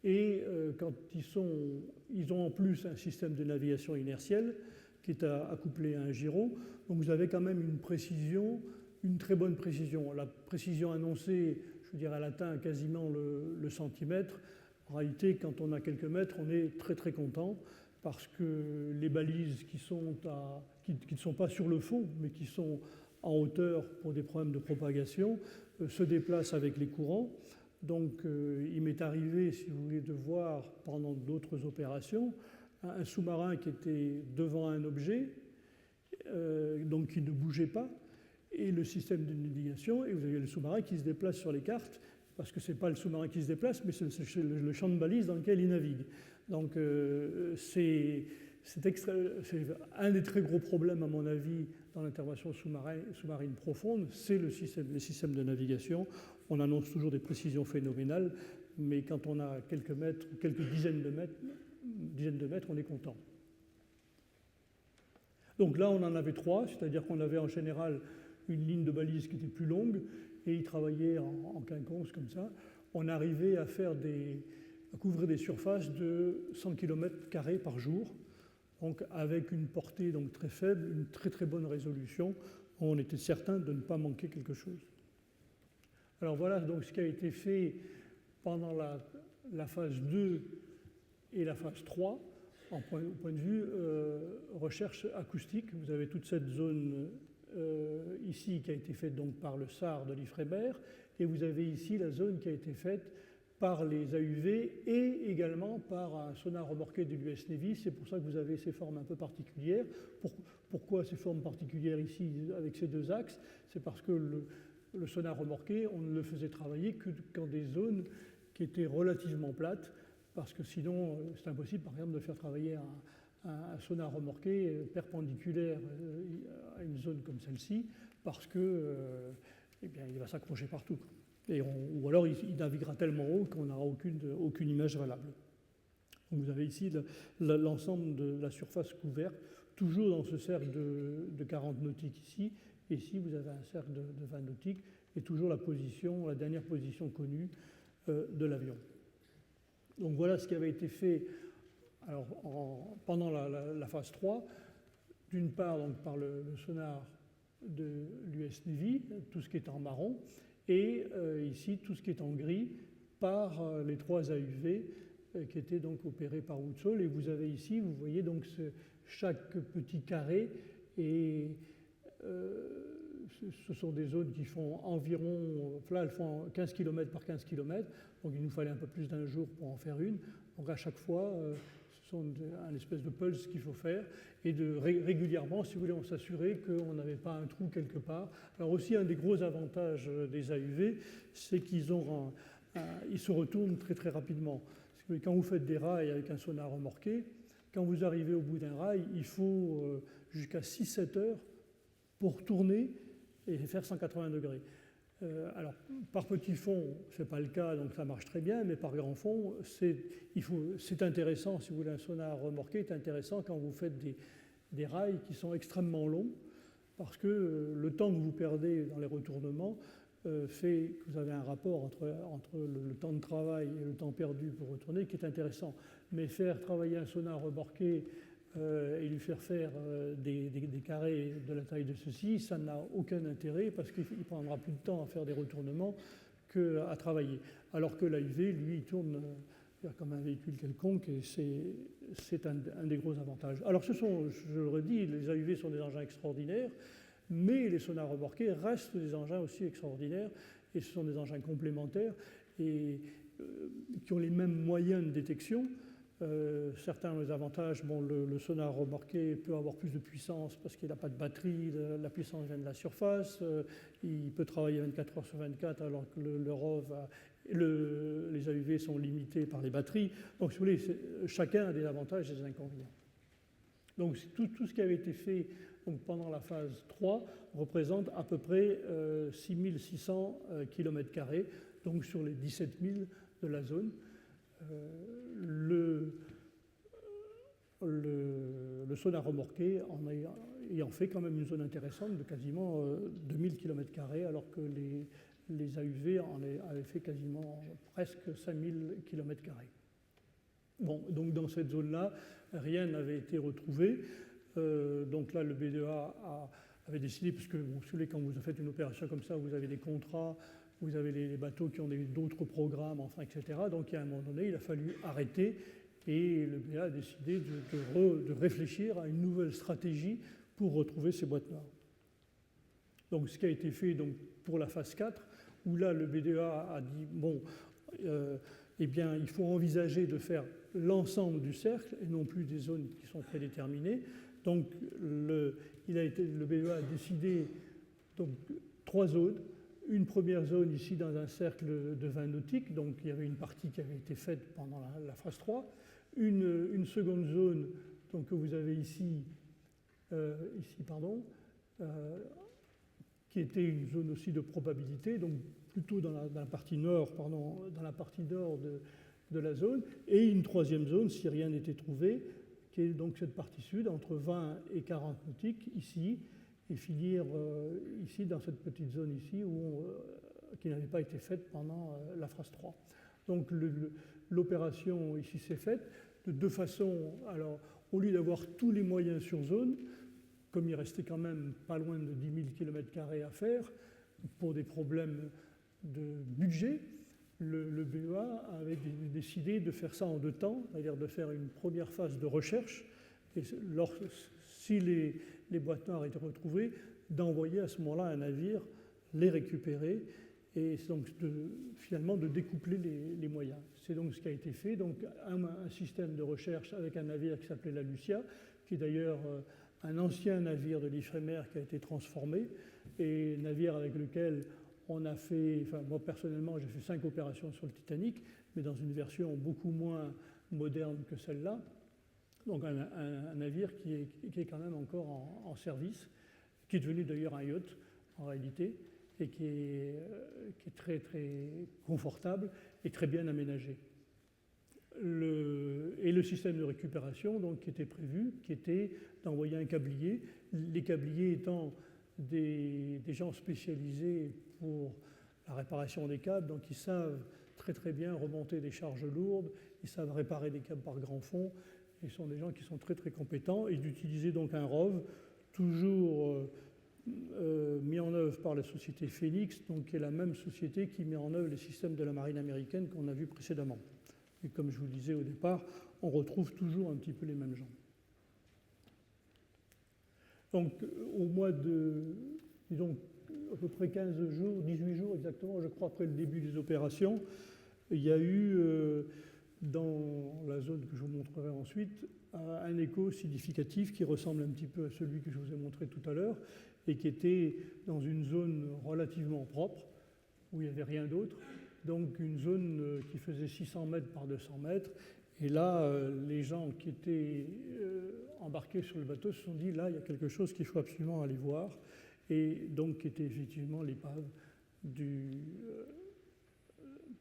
A: Et quand ils ont en plus un système de navigation inertielle qui est accouplé à un gyro. Donc vous avez quand même une précision, une très bonne précision. La précision annoncée, je veux dire, elle atteint quasiment le centimètre. En réalité, quand on a quelques mètres, on est très très content parce que les balises qui ne sont pas sur le fond, mais qui sont en hauteur pour des problèmes de propagation, se déplacent avec les courants. Donc il m'est arrivé, si vous voulez, de voir pendant d'autres opérations un sous-marin qui était devant un objet, donc qui ne bougeait pas, et le système de navigation, et vous avez le sous-marin qui se déplace sur les cartes, parce que ce n'est pas le sous-marin qui se déplace, mais c'est le champ de balise dans lequel il navigue. Donc c'est un des très gros problèmes, à mon avis, dans l'intervention sous-marine profonde, c'est les systèmes de navigation. On annonce toujours des précisions phénoménales, mais quand on a quelques mètres, quelques dizaines de mètres, on est content. Donc là, on en avait 3, c'est-à-dire qu'on avait en général une ligne de balise qui était plus longue, et ils travaillaient en quinconce comme ça. On arrivait à couvrir des surfaces de 100 km² par jour, donc avec une portée donc très faible, une très très bonne résolution. On était certain de ne pas manquer quelque chose. Alors voilà donc ce qui a été fait pendant la phase 2 et la phase 3, au point de vue recherche acoustique. Vous avez toute cette zone ici qui a été faite donc par le SAR de l'IFREMER, et vous avez ici la zone qui a été faite par les AUV et également par un sonar remorqué de l'US Navy. C'est pour ça que vous avez ces formes un peu particulières. Pourquoi ces formes particulières ici avec ces deux axes? C'est parce que le sonar remorqué, on ne le faisait travailler que dans des zones qui étaient relativement plates, parce que sinon c'est impossible par exemple de faire travailler un sonar remorqué perpendiculaire à une zone comme celle-ci, parce que eh bien, il va s'accrocher partout. Ou alors il naviguera tellement haut qu'on n'aura aucune image valable. Donc vous avez ici l'ensemble de la surface couverte, toujours dans ce cercle de 40 nautiques ici, et ici vous avez un cercle de 20 nautiques, et toujours la dernière position connue de l'avion. Donc voilà ce qui avait été fait pendant la phase 3, d'une part donc, par le sonar de l'US Navy, tout ce qui est en marron, et ici tout ce qui est en gris par les 3 AUV qui étaient donc opérés par Woodsole. Et vous avez ici, vous voyez donc chaque petit carré, et ce sont des zones qui font environ, là elles font 15 km par 15 km, donc il nous fallait un peu plus d'un jour pour en faire une. Donc à chaque fois, ce sont un espèce de pulse qu'il faut faire, et régulièrement, si vous voulez, on s'assurait qu'on n'avait pas un trou quelque part. Alors aussi, un des gros avantages des AUV, c'est qu'ils se retournent très très rapidement. Quand vous faites des rails avec un sonar remorqué, quand vous arrivez au bout d'un rail, il faut jusqu'à 6-7 heures pour tourner et faire 180 degrés. Alors, par petit fond, ce n'est pas le cas, donc ça marche très bien, mais par grand fond, c'est intéressant, si vous voulez, un sonar remorqué est intéressant quand vous faites des rails qui sont extrêmement longs, parce que le temps que vous perdez dans les retournements fait que vous avez un rapport entre le temps de travail et le temps perdu pour retourner qui est intéressant. Mais faire travailler un sonar remorqué et lui faire faire des carrés de la taille de ceci, ça n'a aucun intérêt, parce qu'il prendra plus de temps à faire des retournements qu'à travailler. Alors que l'AUV, lui, il tourne comme un véhicule quelconque, et c'est un des gros avantages. Alors je le redis, les AUV sont des engins extraordinaires, mais les sonars remorqués restent des engins aussi extraordinaires, et ce sont des engins complémentaires et qui ont les mêmes moyens de détection. Certains ont les avantages. Bon, le sonar remorqué peut avoir plus de puissance parce qu'il n'a pas de batterie, la puissance vient de la surface, il peut travailler 24 heures sur 24, alors que le ROV, les AUV sont limités par les batteries. Donc, si vous voulez, chacun a des avantages et des inconvénients. Donc, tout ce qui avait été fait donc, pendant la phase 3 représente à peu près 6600 km², donc sur les 17 000 de la zone. Le sonar remorqué ayant fait quand même une zone intéressante de quasiment 2000 km², alors que les AUV en avaient fait quasiment presque 5000 km². Bon, donc dans cette zone-là, rien n'avait été retrouvé. Donc là, le BDA avait décidé, parce que vous savez, quand vous faites une opération comme ça, vous avez des contrats, vous avez les bateaux qui ont d'autres programmes, enfin, etc. Donc, à un moment donné, il a fallu arrêter, et le BA a décidé de réfléchir à une nouvelle stratégie pour retrouver ces boîtes noires. Donc, ce qui a été fait donc, pour la phase 4, où là, le BDA a dit, bon, eh bien, il faut envisager de faire l'ensemble du cercle, et non plus des zones qui sont prédéterminées. Donc, le BDA a décidé Donc 3 zones. Une première zone ici dans un cercle de 20 nautiques, donc il y avait une partie qui avait été faite pendant la phase 3. Une seconde zone donc, que vous avez ici, qui était une zone aussi de probabilité, donc plutôt dans la partie nord, de la zone, et une troisième zone, si rien n'était trouvé, qui est donc cette partie sud, entre 20 et 40 nautiques, ici, et finir ici, dans cette petite zone ici, qui n'avait pas été faite pendant la phase 3. Donc l'opération ici s'est faite de deux façons. Alors, au lieu d'avoir tous les moyens sur zone, comme il restait quand même pas loin de 10 000 km² à faire, pour des problèmes de budget, le BEA avait décidé de faire ça en 2 temps, c'est-à-dire de faire une première phase de recherche, et si les boîtes noires étaient retrouvées, d'envoyer à ce moment-là un navire, les récupérer, et donc finalement de découpler les moyens. C'est donc ce qui a été fait, donc un système de recherche avec un navire qui s'appelait la Lucia, qui est d'ailleurs un ancien navire de l'Ifremer qui a été transformé, et navire avec lequel on a fait, enfin moi personnellement j'ai fait 5 opérations sur le Titanic, mais dans une version beaucoup moins moderne que celle-là. Donc un navire qui est quand même encore en service, qui est devenu d'ailleurs un yacht en réalité, et qui est très très confortable et très bien aménagé. Et le système de récupération donc, qui était prévu, qui était d'envoyer un câblier, les câbliers étant des gens spécialisés pour la réparation des câbles, donc ils savent très très bien remonter des charges lourdes, ils savent réparer des câbles par grand fond, et ce sont des gens qui sont très très compétents, et d'utiliser donc un ROV, toujours mis en œuvre par la société Phoenix, donc qui est la même société qui met en œuvre les systèmes de la marine américaine qu'on a vu précédemment. Et comme je vous le disais au départ, on retrouve toujours un petit peu les mêmes gens. Donc au mois de, disons, à peu près 15 jours, 18 jours exactement, je crois, après le début des opérations, il y a eu, dans la zone que je vous montrerai ensuite, un écho significatif qui ressemble un petit peu à celui que je vous ai montré tout à l'heure, et qui était dans une zone relativement propre, où il n'y avait rien d'autre, donc une zone qui faisait 600 mètres par 200 mètres. Et là, les gens qui étaient embarqués sur le bateau se sont dit, là, il y a quelque chose qu'il faut absolument aller voir, et donc qui était effectivement l'épave du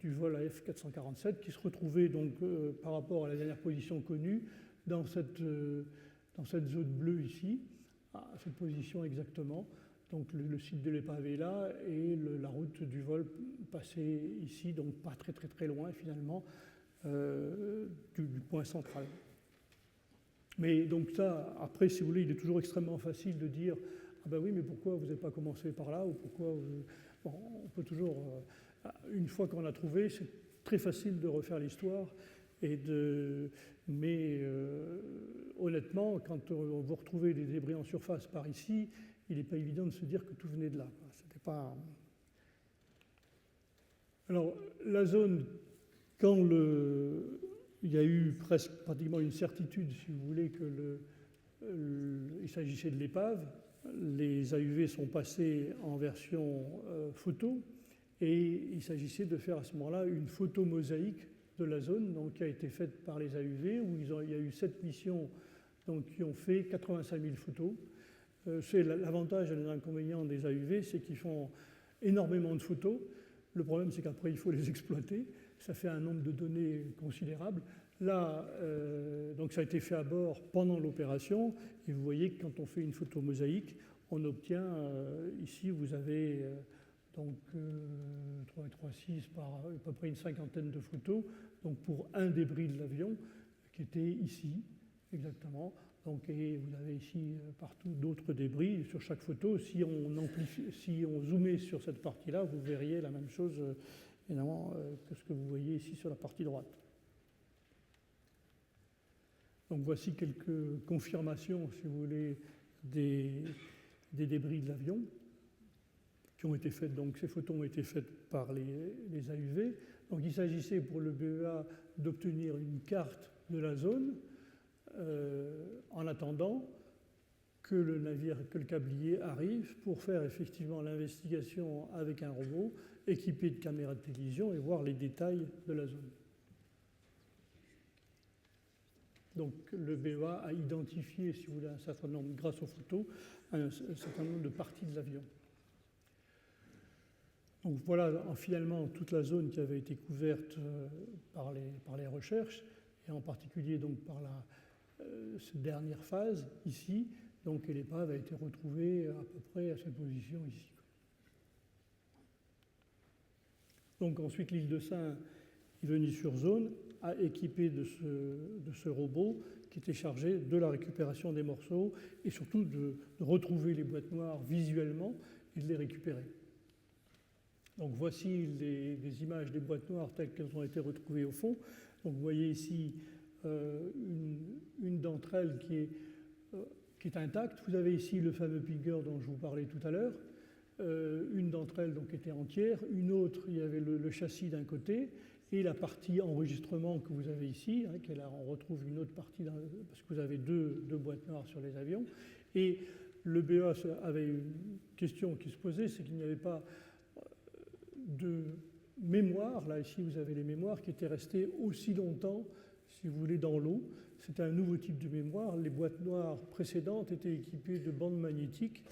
A: vol AF447, qui se retrouvait donc par rapport à la dernière position connue dans cette zone bleue ici, à cette position exactement. Donc le site de l'épave est là et la route du vol passait ici, donc pas très très très loin finalement du point central. Mais donc ça, après, si vous voulez, il est toujours extrêmement facile de dire « Ah ben oui, mais pourquoi vous n'avez pas commencé par là ?» ou « Pourquoi vous... » Bon, on peut toujours... une fois qu'on a trouvé, c'est très facile de refaire l'histoire. Mais honnêtement, quand vous retrouvez des débris en surface par ici, il n'est pas évident de se dire que tout venait de là. C'était pas... Alors, la zone, quand il y a eu pratiquement une certitude, si vous voulez, qu'il s'agissait de l'épave, les AUV sont passés en version photo, et il s'agissait de faire à ce moment-là une photo mosaïque de la zone, donc, qui a été faite par les AUV, où il y a eu 7 missions donc, qui ont fait 85 000 photos. C'est l'avantage et l'inconvénient des AUV, c'est qu'ils font énormément de photos. Le problème, c'est qu'après, il faut les exploiter. Ça fait un nombre de données considérable. Là, donc ça a été fait à bord pendant l'opération. Et vous voyez que quand on fait une photo mosaïque, on obtient, ici, vous avez donc 3 et 3, 6 par à peu près une cinquantaine de photos, donc pour un débris de l'avion qui était ici, exactement. Donc, et vous avez ici partout d'autres débris sur chaque photo. Si on zoomait sur cette partie-là, vous verriez la même chose évidemment que ce que vous voyez ici sur la partie droite. Donc voici quelques confirmations, si vous voulez, des débris de l'avion qui ont été faites. Donc ces photos ont été faites par les AUV. Donc il s'agissait pour le BEA d'obtenir une carte de la zone en attendant que le câblier arrive pour faire effectivement l'investigation avec un robot équipé de caméras de télévision et voir les détails de la zone. Donc le BEA a identifié, si vous voulez, un certain nombre, grâce aux photos, un certain nombre de parties de l'avion. Donc voilà finalement toute la zone qui avait été couverte par les recherches, et en particulier donc par cette dernière phase ici. Donc l'épave a été retrouvée à peu près à cette position ici. Donc ensuite l'île de Sein est venue sur zone, équipée de ce robot qui était chargé de la récupération des morceaux et surtout de retrouver les boîtes noires visuellement et de les récupérer. Donc voici des images des boîtes noires telles qu'elles ont été retrouvées au fond. Donc vous voyez ici une d'entre elles qui est intacte. Vous avez ici le fameux picker dont je vous parlais tout à l'heure. Une d'entre elles donc était entière. Une autre, il y avait le châssis d'un côté et la partie enregistrement que vous avez ici. On retrouve une autre partie parce que vous avez deux boîtes noires sur les avions. Et le BEA avait une question qui se posait, c'est qu'il n'y avait pas de mémoire. Là, ici, vous avez les mémoires qui étaient restées aussi longtemps, si vous voulez, dans l'eau. C'était un nouveau type de mémoire. Les boîtes noires précédentes étaient équipées de bandes magnétiques,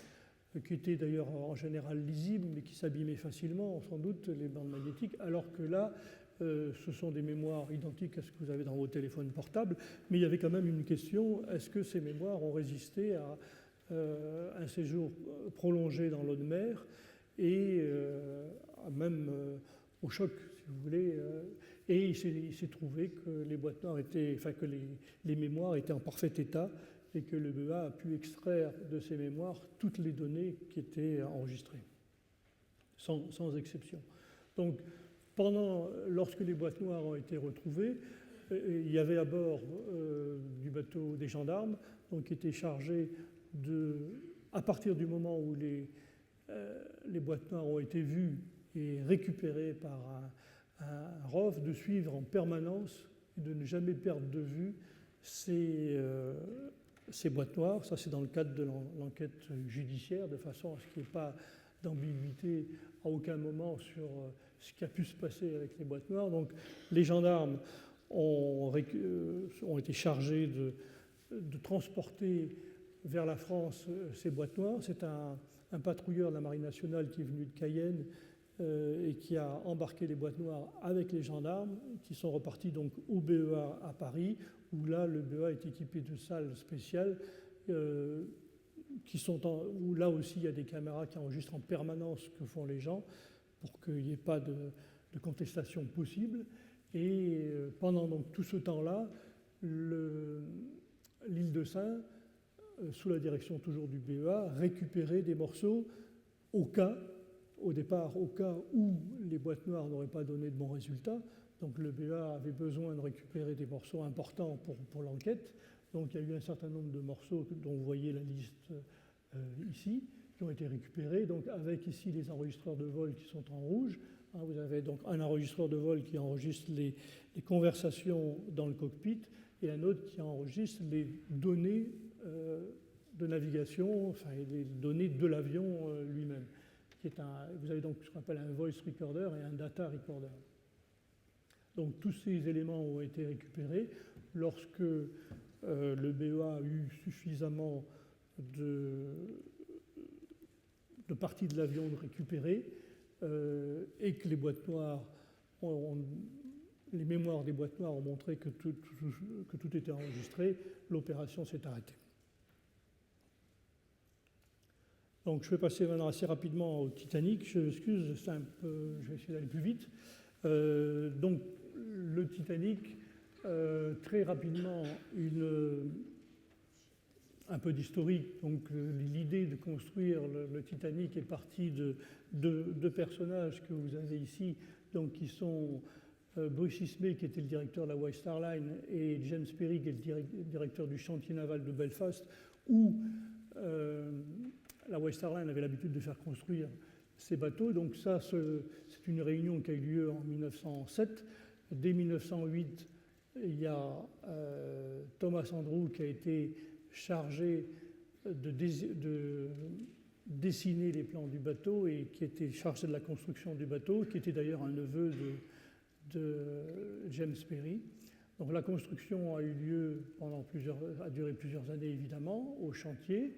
A: qui étaient d'ailleurs en général lisibles, mais qui s'abîmaient facilement, sans doute, les bandes magnétiques, alors que là, ce sont des mémoires identiques à ce que vous avez dans vos téléphones portables, mais il y avait quand même une question, est-ce que ces mémoires ont résisté à un séjour prolongé dans l'eau de mer et même au choc, si vous voulez. Et il s'est trouvé que les boîtes noires que les mémoires étaient en parfait état et que le BEA a pu extraire de ces mémoires toutes les données qui étaient enregistrées, sans exception. Donc, lorsque les boîtes noires ont été retrouvées, il y avait à bord du bateau des gendarmes, donc qui étaient chargés à partir du moment où les boîtes noires ont été vues et récupérées par un ROV, de suivre en permanence et de ne jamais perdre de vue ces boîtes noires. Ça, c'est dans le cadre de l'enquête judiciaire, de façon à ce qu'il n'y ait pas d'ambiguïté à aucun moment sur ce qui a pu se passer avec les boîtes noires. Donc, les gendarmes ont été chargés de transporter vers la France ces boîtes noires. C'est un patrouilleur de la Marine nationale qui est venu de Cayenne et qui a embarqué les boîtes noires avec les gendarmes, qui sont repartis donc au BEA à Paris, où là, le BEA est équipé de salles spéciales où là aussi il y a des caméras qui enregistrent en permanence ce que font les gens pour qu'il n'y ait pas de contestation possible. Et pendant donc tout ce temps-là, l'île de Sein, sous la direction toujours du BEA, récupérait des morceaux au départ, au cas où les boîtes noires n'auraient pas donné de bons résultats. Donc le BEA avait besoin de récupérer des morceaux importants pour l'enquête. Donc il y a eu un certain nombre de morceaux dont vous voyez la liste ici, qui ont été récupérés, donc avec ici les enregistreurs de vol qui sont en rouge. Vous avez donc un enregistreur de vol qui enregistre les conversations dans le cockpit et un autre qui enregistre les données de navigation, enfin les données de l'avion lui-même. Vous avez donc ce qu'on appelle un voice recorder et un data recorder. Donc tous ces éléments ont été récupérés. Lorsque le BEA a eu suffisamment de parties de l'avion récupérées et que les boîtes noires les mémoires des boîtes noires ont montré que tout était enregistré, l'opération s'est arrêtée. Donc je vais passer maintenant assez rapidement au Titanic. Je m'excuse, je vais essayer d'aller plus vite. Donc le Titanic, très rapidement, un peu d'historique. Donc l'idée de construire le Titanic est partie de deux personnages que vous avez ici, donc qui sont Bruce Ismay, qui était le directeur de la White Star Line, et James Perry, qui est le directeur du chantier naval de Belfast, où la White Star Line avait l'habitude de faire construire ces bateaux. Donc ça, c'est une réunion qui a eu lieu en 1907. Dès 1908, il y a Thomas Andrew qui a été chargé de dessiner les plans du bateau et qui était chargé de la construction du bateau, qui était d'ailleurs un neveu de James Perry. Donc la construction a eu lieu a duré plusieurs années évidemment au chantier.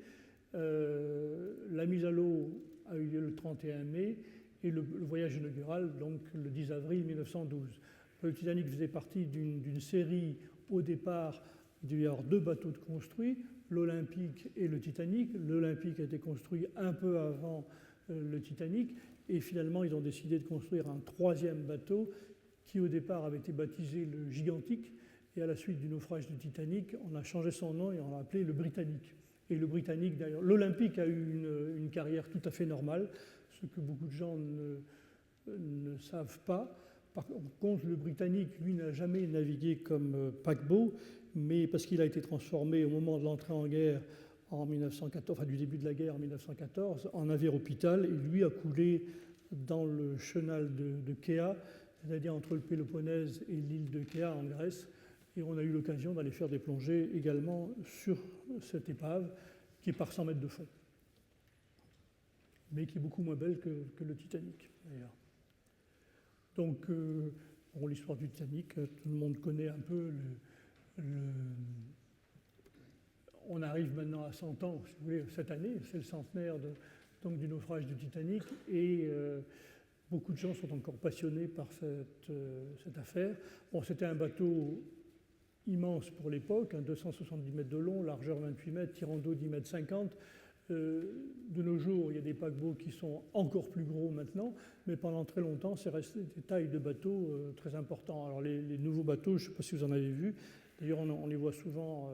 A: La mise à l'eau a eu lieu le 31 mai et le voyage inaugural donc le 10 avril 1912. Le Titanic faisait partie d'une série au départ. Il devait y avoir 2 bateaux de construits, l'Olympique et le Titanic. L'Olympique a été construit un peu avant le Titanic et finalement ils ont décidé de construire un 3e bateau qui au départ avait été baptisé le Gigantique et à la suite du naufrage du Titanic, on a changé son nom et on l'a appelé le Britannique. Et le Britannique d'ailleurs, l'Olympique a eu une carrière tout à fait normale, ce que beaucoup de gens ne savent pas. Par contre, le Britannique, lui, n'a jamais navigué comme paquebot, mais parce qu'il a été transformé au moment de l'entrée en guerre en 1914, enfin du début de la guerre en 1914, en navire hôpital, et lui a coulé dans le chenal de Kea, c'est-à-dire entre le Péloponnèse et l'île de Kea en Grèce, et on a eu l'occasion d'aller faire des plongées également sur cette épave, qui est par 100 mètres de fond, mais qui est beaucoup moins belle que le Titanic, d'ailleurs. Donc, bon, l'histoire du Titanic, tout le monde connaît un peu on arrive maintenant à 100 ans, si vous voulez, cette année, c'est le centenaire donc, du naufrage du Titanic, et beaucoup de gens sont encore passionnés par cette affaire. Bon, c'était un bateau immense pour l'époque, 270 mètres de long, largeur 28 mètres, tirant d'eau 10 mètres 50. De nos jours, il y a des paquebots qui sont encore plus gros maintenant, mais pendant très longtemps, c'est resté des tailles de bateaux très importantes. Alors les nouveaux bateaux, je ne sais pas si vous en avez vu, d'ailleurs on les voit souvent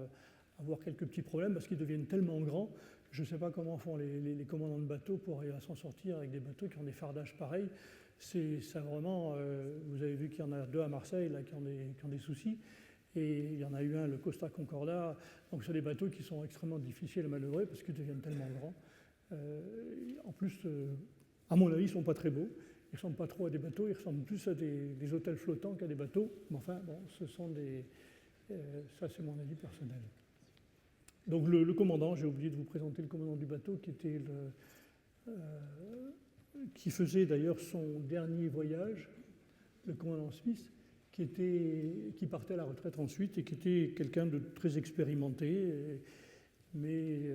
A: avoir quelques petits problèmes parce qu'ils deviennent tellement grands. Je ne sais pas comment font les commandants de bateaux pour arriver à s'en sortir avec des bateaux qui ont des fardages pareils. C'est ça vraiment, vous avez vu qu'il y en a 2 à Marseille là, qui ont des soucis. Et il y en a eu un, le Costa Concordia. Donc, c'est des bateaux qui sont extrêmement difficiles à manœuvrer parce qu'ils deviennent tellement grands. En plus, à mon avis, ils ne sont pas très beaux. Ils ne ressemblent pas trop à des bateaux. Ils ressemblent plus à des hôtels flottants qu'à des bateaux. Mais enfin, bon, ce sont des... ça, c'est mon avis personnel. Donc, le commandant, j'ai oublié de vous présenter le commandant du bateau qui faisait d'ailleurs son dernier voyage, le commandant Smith, qui partait à la retraite ensuite et qui était quelqu'un de très expérimenté, mais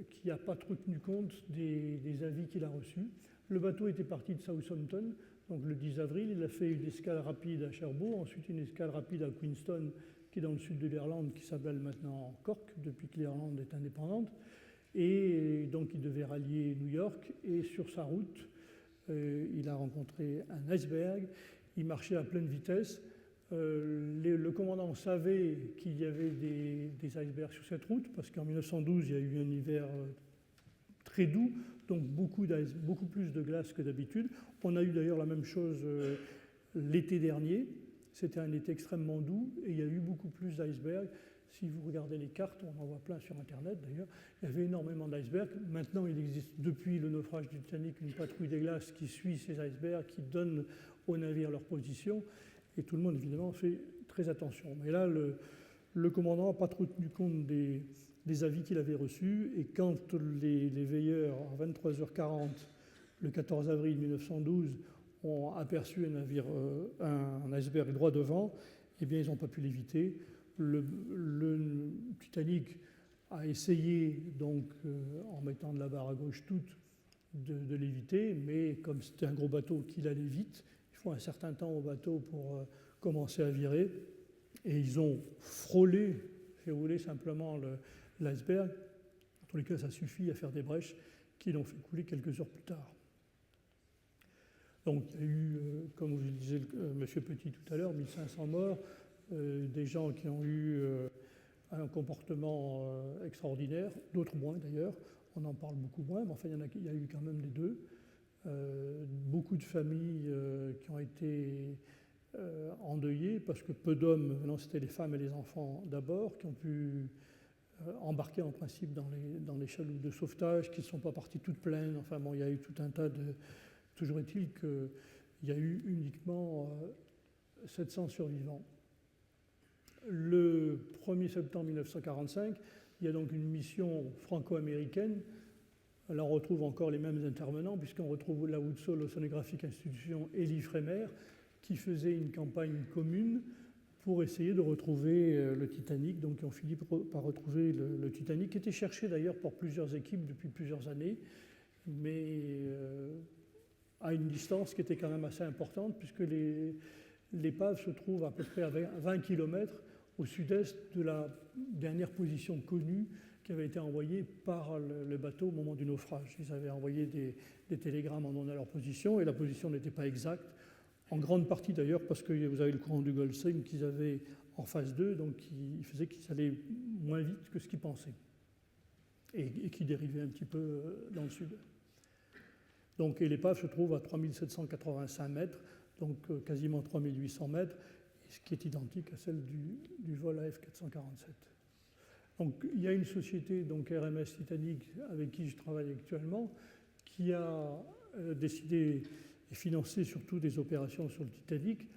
A: qui n'a pas trop tenu compte des avis qu'il a reçus. Le bateau était parti de Southampton, donc le 10 avril. Il a fait une escale rapide à Cherbourg, ensuite une escale rapide à Queenstown, qui est dans le sud de l'Irlande, qui s'appelle maintenant Cork, depuis que l'Irlande est indépendante. Et donc il devait rallier New York, et sur sa route, il a rencontré un iceberg. Il marchait à pleine vitesse. Le commandant savait qu'il y avait des icebergs sur cette route, parce qu'en 1912, il y a eu un hiver très doux, donc beaucoup plus de glace que d'habitude. On a eu d'ailleurs la même chose l'été dernier. C'était un été extrêmement doux, et il y a eu beaucoup plus d'icebergs. Si vous regardez les cartes, on en voit plein sur Internet d'ailleurs, il y avait énormément d'icebergs. Maintenant, il existe depuis le naufrage du Titanic une patrouille des glaces qui suit ces icebergs, qui donne aux navires leur position. Et tout le monde, évidemment, fait très attention. Mais là, le commandant n'a pas trop tenu compte des avis qu'il avait reçus. Et quand les veilleurs, à 23h40, le 14 avril 1912, ont aperçu un navire, un iceberg droit devant, eh bien, ils n'ont pas pu l'éviter. Le Titanic a essayé, donc, en mettant de la barre à gauche toute, de l'éviter, mais comme c'était un gros bateau qu'il allait vite, il faut un certain temps au bateau pour commencer à virer, et ils ont frôlé, si vous voulez, simplement l'iceberg. En tous les cas, ça suffit à faire des brèches qui l'ont fait couler quelques heures plus tard. Donc il y a eu, comme vous le disait M. Petit tout à l'heure, 1500 morts, des gens qui ont eu un comportement extraordinaire, d'autres moins d'ailleurs, on en parle beaucoup moins, mais enfin il y a eu quand même les deux. Beaucoup de familles qui ont été endeuillées, parce que peu d'hommes, maintenant c'était les femmes et les enfants d'abord, qui ont pu embarquer en principe dans les chaloupes de sauvetage, qui ne sont pas parties toutes pleines. Enfin bon, il y a eu tout un tas de... Toujours est-il qu'il y a eu uniquement 700 survivants. Le 1er septembre 1945, il il y a donc une mission franco-américaine. Là, on retrouve encore les mêmes intervenants, puisqu'on retrouve la Woodsole Oceanographic Institution et l'IFREMER, qui faisaient une campagne commune pour essayer de retrouver le Titanic. Donc, ils ont fini par retrouver le Titanic, qui était cherché d'ailleurs par plusieurs équipes depuis plusieurs années, mais à une distance qui était quand même assez importante, puisque l'épave se trouve à peu près à 20 km au sud-est de la dernière position connue qui avait été envoyée par le bateau au moment du naufrage. Ils avaient envoyé des télégrammes en donnant leur position, et la position n'était pas exacte, en grande partie d'ailleurs parce que vous avez le courant du Gulf Stream qu'ils avaient en phase 2, donc il faisait qu'ils allaient moins vite que ce qu'ils pensaient, et qui dérivaient un petit peu dans le sud. Donc, et l'épave se trouve à 3785 mètres, donc quasiment 3800 mètres, ce qui est identique à celle du vol AF447. Donc, il y a une société, donc RMS Titanic, avec qui je travaille actuellement, qui a décidé et financé surtout des opérations sur le Titanic,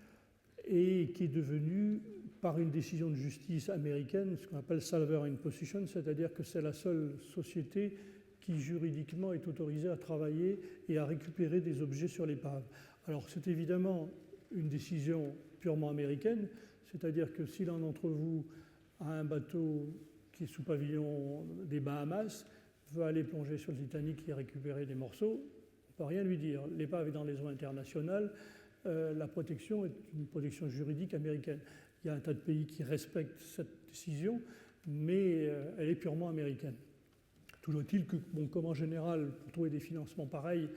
A: et qui est devenue, par une décision de justice américaine, ce qu'on appelle salver in position, c'est-à-dire que c'est la seule société qui juridiquement est autorisée à travailler et à récupérer des objets sur l'épave. Alors c'est évidemment une décision purement américaine, c'est-à-dire que si l'un d'entre vous a un bateau qui est sous pavillon des Bahamas, veut aller plonger sur le Titanic et récupérer des morceaux, on ne peut rien lui dire. L'épave est dans les eaux internationales, la protection est une protection juridique américaine. Il y a un tas de pays qui respectent cette décision, mais elle est purement américaine. Toujours est-il que, bon, comme en général, pour trouver des financements pareils,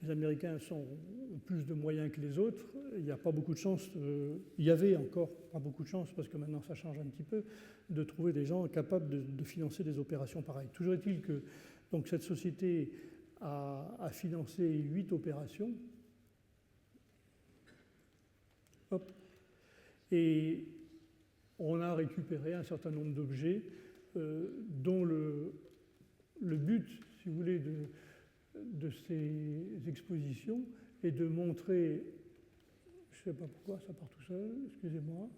A: les Américains ont plus de moyens que les autres. Il n'y a pas beaucoup de chance, il y avait encore pas beaucoup de chance, parce que maintenant ça change un petit peu, de trouver des gens capables de financer des opérations pareilles. Toujours est-il que donc, cette société a financé 8 opérations. Hop. Et on a récupéré un certain nombre d'objets dont le but, si vous voulez, de ces expositions est de montrer, je ne sais pas pourquoi ça part tout seul, excusez-moi,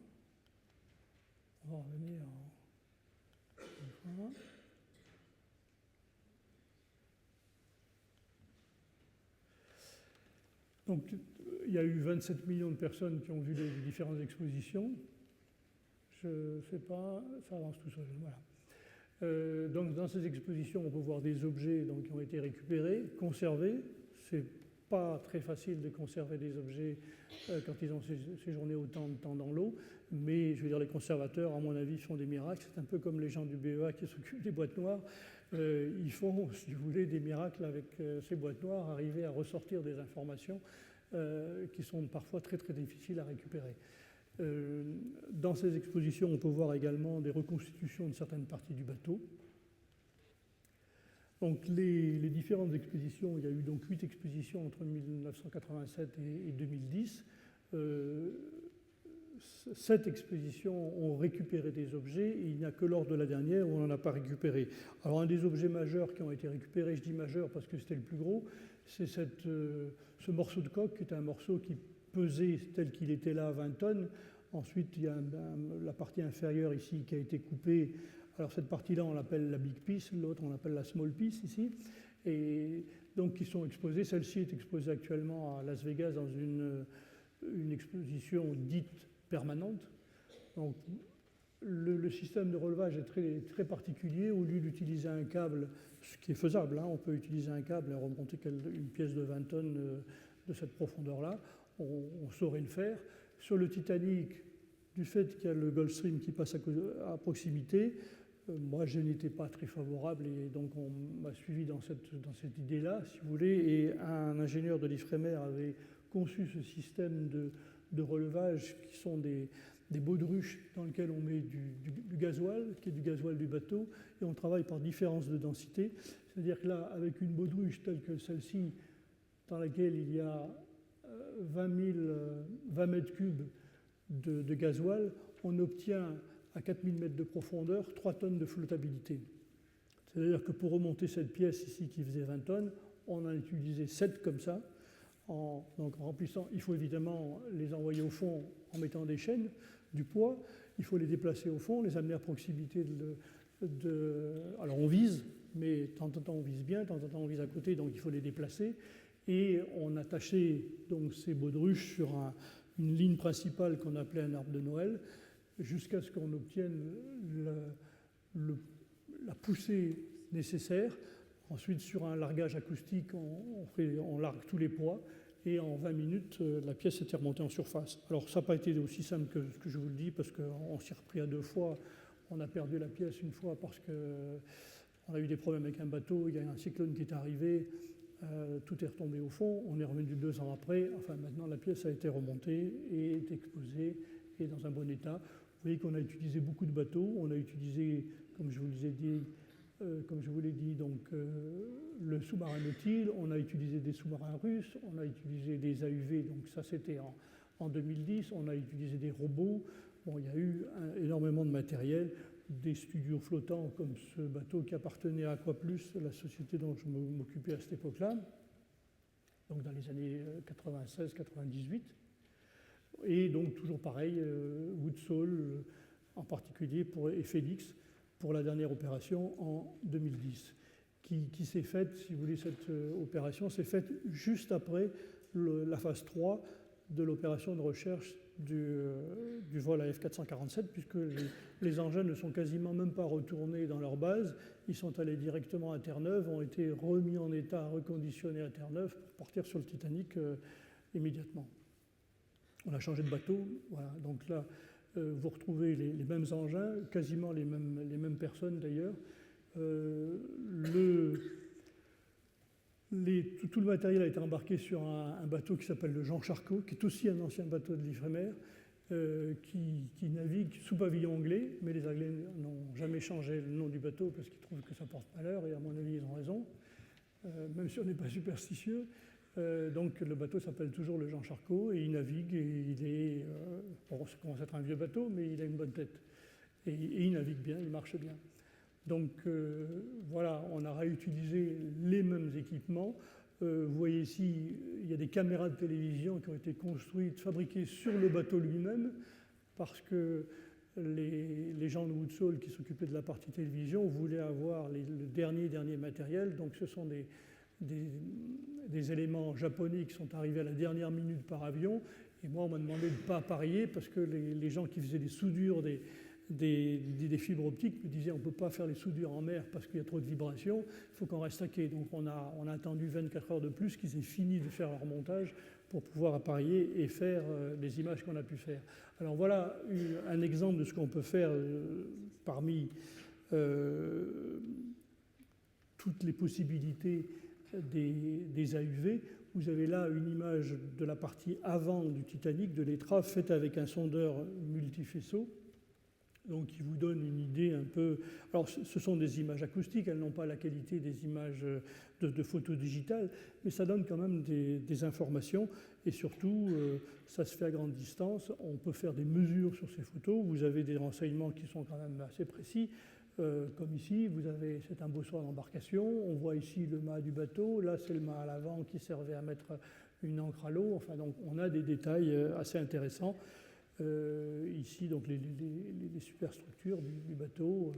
A: on va revenir en... Donc, il y a eu 27 millions de personnes qui ont vu les différentes expositions. Je ne sais pas, ça avance tout seul, voilà. Donc, dans ces expositions, on peut voir des objets donc, qui ont été récupérés, conservés. C'est pas très facile de conserver des objets quand ils ont séjourné autant de temps dans l'eau, mais je veux dire, les conservateurs, à mon avis, font des miracles. C'est un peu comme les gens du BEA qui s'occupent des boîtes noires. Ils font, si vous voulez, des miracles avec ces boîtes noires, arriver à ressortir des informations qui sont parfois très très difficiles à récupérer. Dans ces expositions, on peut voir également des reconstitutions de certaines parties du bateau. Donc les différentes expositions, il y a eu donc 8 expositions entre 1987 et 2010. 7 expositions ont récupéré des objets, et il n'y a que lors de la dernière où on n'en a pas récupéré. Alors un des objets majeurs qui ont été récupérés, je dis majeur parce que c'était le plus gros, c'est ce morceau de coque, qui est un morceau qui pesait tel qu'il était là à 20 tonnes. Ensuite, il y a la partie inférieure ici qui a été coupée. Alors cette partie-là, on l'appelle la big piece, l'autre, on l'appelle la small piece ici. Et donc, qui sont exposés. Celle-ci est exposée actuellement à Las Vegas dans une exposition dite permanente. Donc, le système de relevage est très, très particulier. Au lieu d'utiliser un câble, ce qui est faisable, hein, on peut utiliser un câble et remonter une pièce de 20 tonnes de cette profondeur-là. On saurait le faire. Sur le Titanic, du fait qu'il y a le Gulf Stream qui passe à proximité, moi, je n'étais pas très favorable, et donc on m'a suivi dans cette idée-là, si vous voulez, et un ingénieur de l'IFREMER avait conçu ce système de relevage qui sont des baudruches dans lesquelles on met du gasoil, qui est du gasoil du bateau, et on travaille par différence de densité. C'est-à-dire que là, avec une baudruche telle que celle-ci, dans laquelle il y a 20 mètres cubes de gasoil, on obtient à 4000 mètres de profondeur 3 tonnes de flottabilité. C'est-à-dire que pour remonter cette pièce ici qui faisait 20 tonnes, on a utilisé 7 comme ça. Donc en remplissant, il faut évidemment les envoyer au fond en mettant des chaînes, du poids. Il faut les déplacer au fond, les amener à proximité Alors on vise, mais de temps en temps on vise bien, de temps en temps on vise à côté, donc il faut les déplacer. Et on attachait donc ces baudruches sur une ligne principale qu'on appelait un arbre de Noël, jusqu'à ce qu'on obtienne la poussée nécessaire. Ensuite, sur un largage acoustique, on largue tous les poids, et en 20 minutes, la pièce était remontée en surface. Alors ça n'a pas été aussi simple que ce que je vous le dis, parce qu'on s'y est repris à 2 fois. On a perdu la pièce une fois parce qu'on a eu des problèmes avec un bateau, il y a un cyclone qui est arrivé, tout est retombé au fond, on est revenu 2 ans après. Enfin, maintenant, la pièce a été remontée et est exposée et dans un bon état. Vous voyez qu'on a utilisé beaucoup de bateaux. On a utilisé, comme je vous l'ai dit, donc, le sous-marin Nautil. On a utilisé des sous-marins russes. On a utilisé des AUV, donc ça c'était en 2010. On a utilisé des robots. Bon, il y a eu énormément de matériel, des studios flottants comme ce bateau qui appartenait à Aquaplus, la société dont je m'occupais à cette époque-là, donc dans les années 96-98. Et donc toujours pareil, Woodsole en particulier et Félix pour la dernière opération en 2010, qui s'est faite, si vous voulez, cette opération s'est faite juste après la phase 3 de l'opération de recherche du vol à F447, puisque les engins ne sont quasiment même pas retournés dans leur base. Ils sont allés directement à Terre-Neuve, ont été remis en état, reconditionnés à Terre-Neuve pour partir sur le Titanic immédiatement. On a changé de bateau, voilà. Donc là, vous retrouvez les mêmes engins, quasiment les mêmes personnes d'ailleurs. Tout le matériel a été embarqué sur un bateau qui s'appelle le Jean Charcot, qui est aussi un ancien bateau de l'Ifremer, qui navigue sous pavillon anglais, mais les Anglais n'ont jamais changé le nom du bateau parce qu'ils trouvent que ça porte malheur, et à mon avis, ils ont raison, même si on n'est pas superstitieux. Donc le bateau s'appelle toujours le Jean Charcot, et il navigue, et il est... bon, ça commence à être un vieux bateau, mais il a une bonne tête. Et il navigue bien, il marche bien. Donc voilà, on a réutilisé les mêmes équipements. Vous voyez ici, il y a des caméras de télévision qui ont été construites, fabriquées sur le bateau lui-même, parce que les gens de Woodsole qui s'occupaient de la partie télévision voulaient avoir le dernier matériel. Donc ce sont des éléments japonais qui sont arrivés à la dernière minute par avion. Et moi, on m'a demandé de ne pas parier, parce que les gens qui faisaient des soudures des fibres optiques me disaient on ne peut pas faire les soudures en mer parce qu'il y a trop de vibrations, il faut qu'on reste à quai. Donc on a attendu 24 heures de plus qu'ils aient fini de faire leur montage pour pouvoir appareiller et faire les images qu'on a pu faire. Alors voilà un exemple de ce qu'on peut faire parmi toutes les possibilités des AUV. Vous avez là une image de la partie avant du Titanic, de l'étrave, faite avec un sondeur multifaisceau. Donc, qui vous donne une idée un peu... Alors, ce sont des images acoustiques, elles n'ont pas la qualité des images de photos digitales, mais ça donne quand même des informations. Et surtout, ça se fait à grande distance. On peut faire des mesures sur ces photos. Vous avez des renseignements qui sont quand même assez précis. Comme ici, c'est un bossoir d'embarcation. On voit ici le mât du bateau. Là, c'est le mât à l'avant qui servait à mettre une ancre à l'eau. Enfin, donc, on a des détails assez intéressants. Ici, donc, les superstructures du bateau.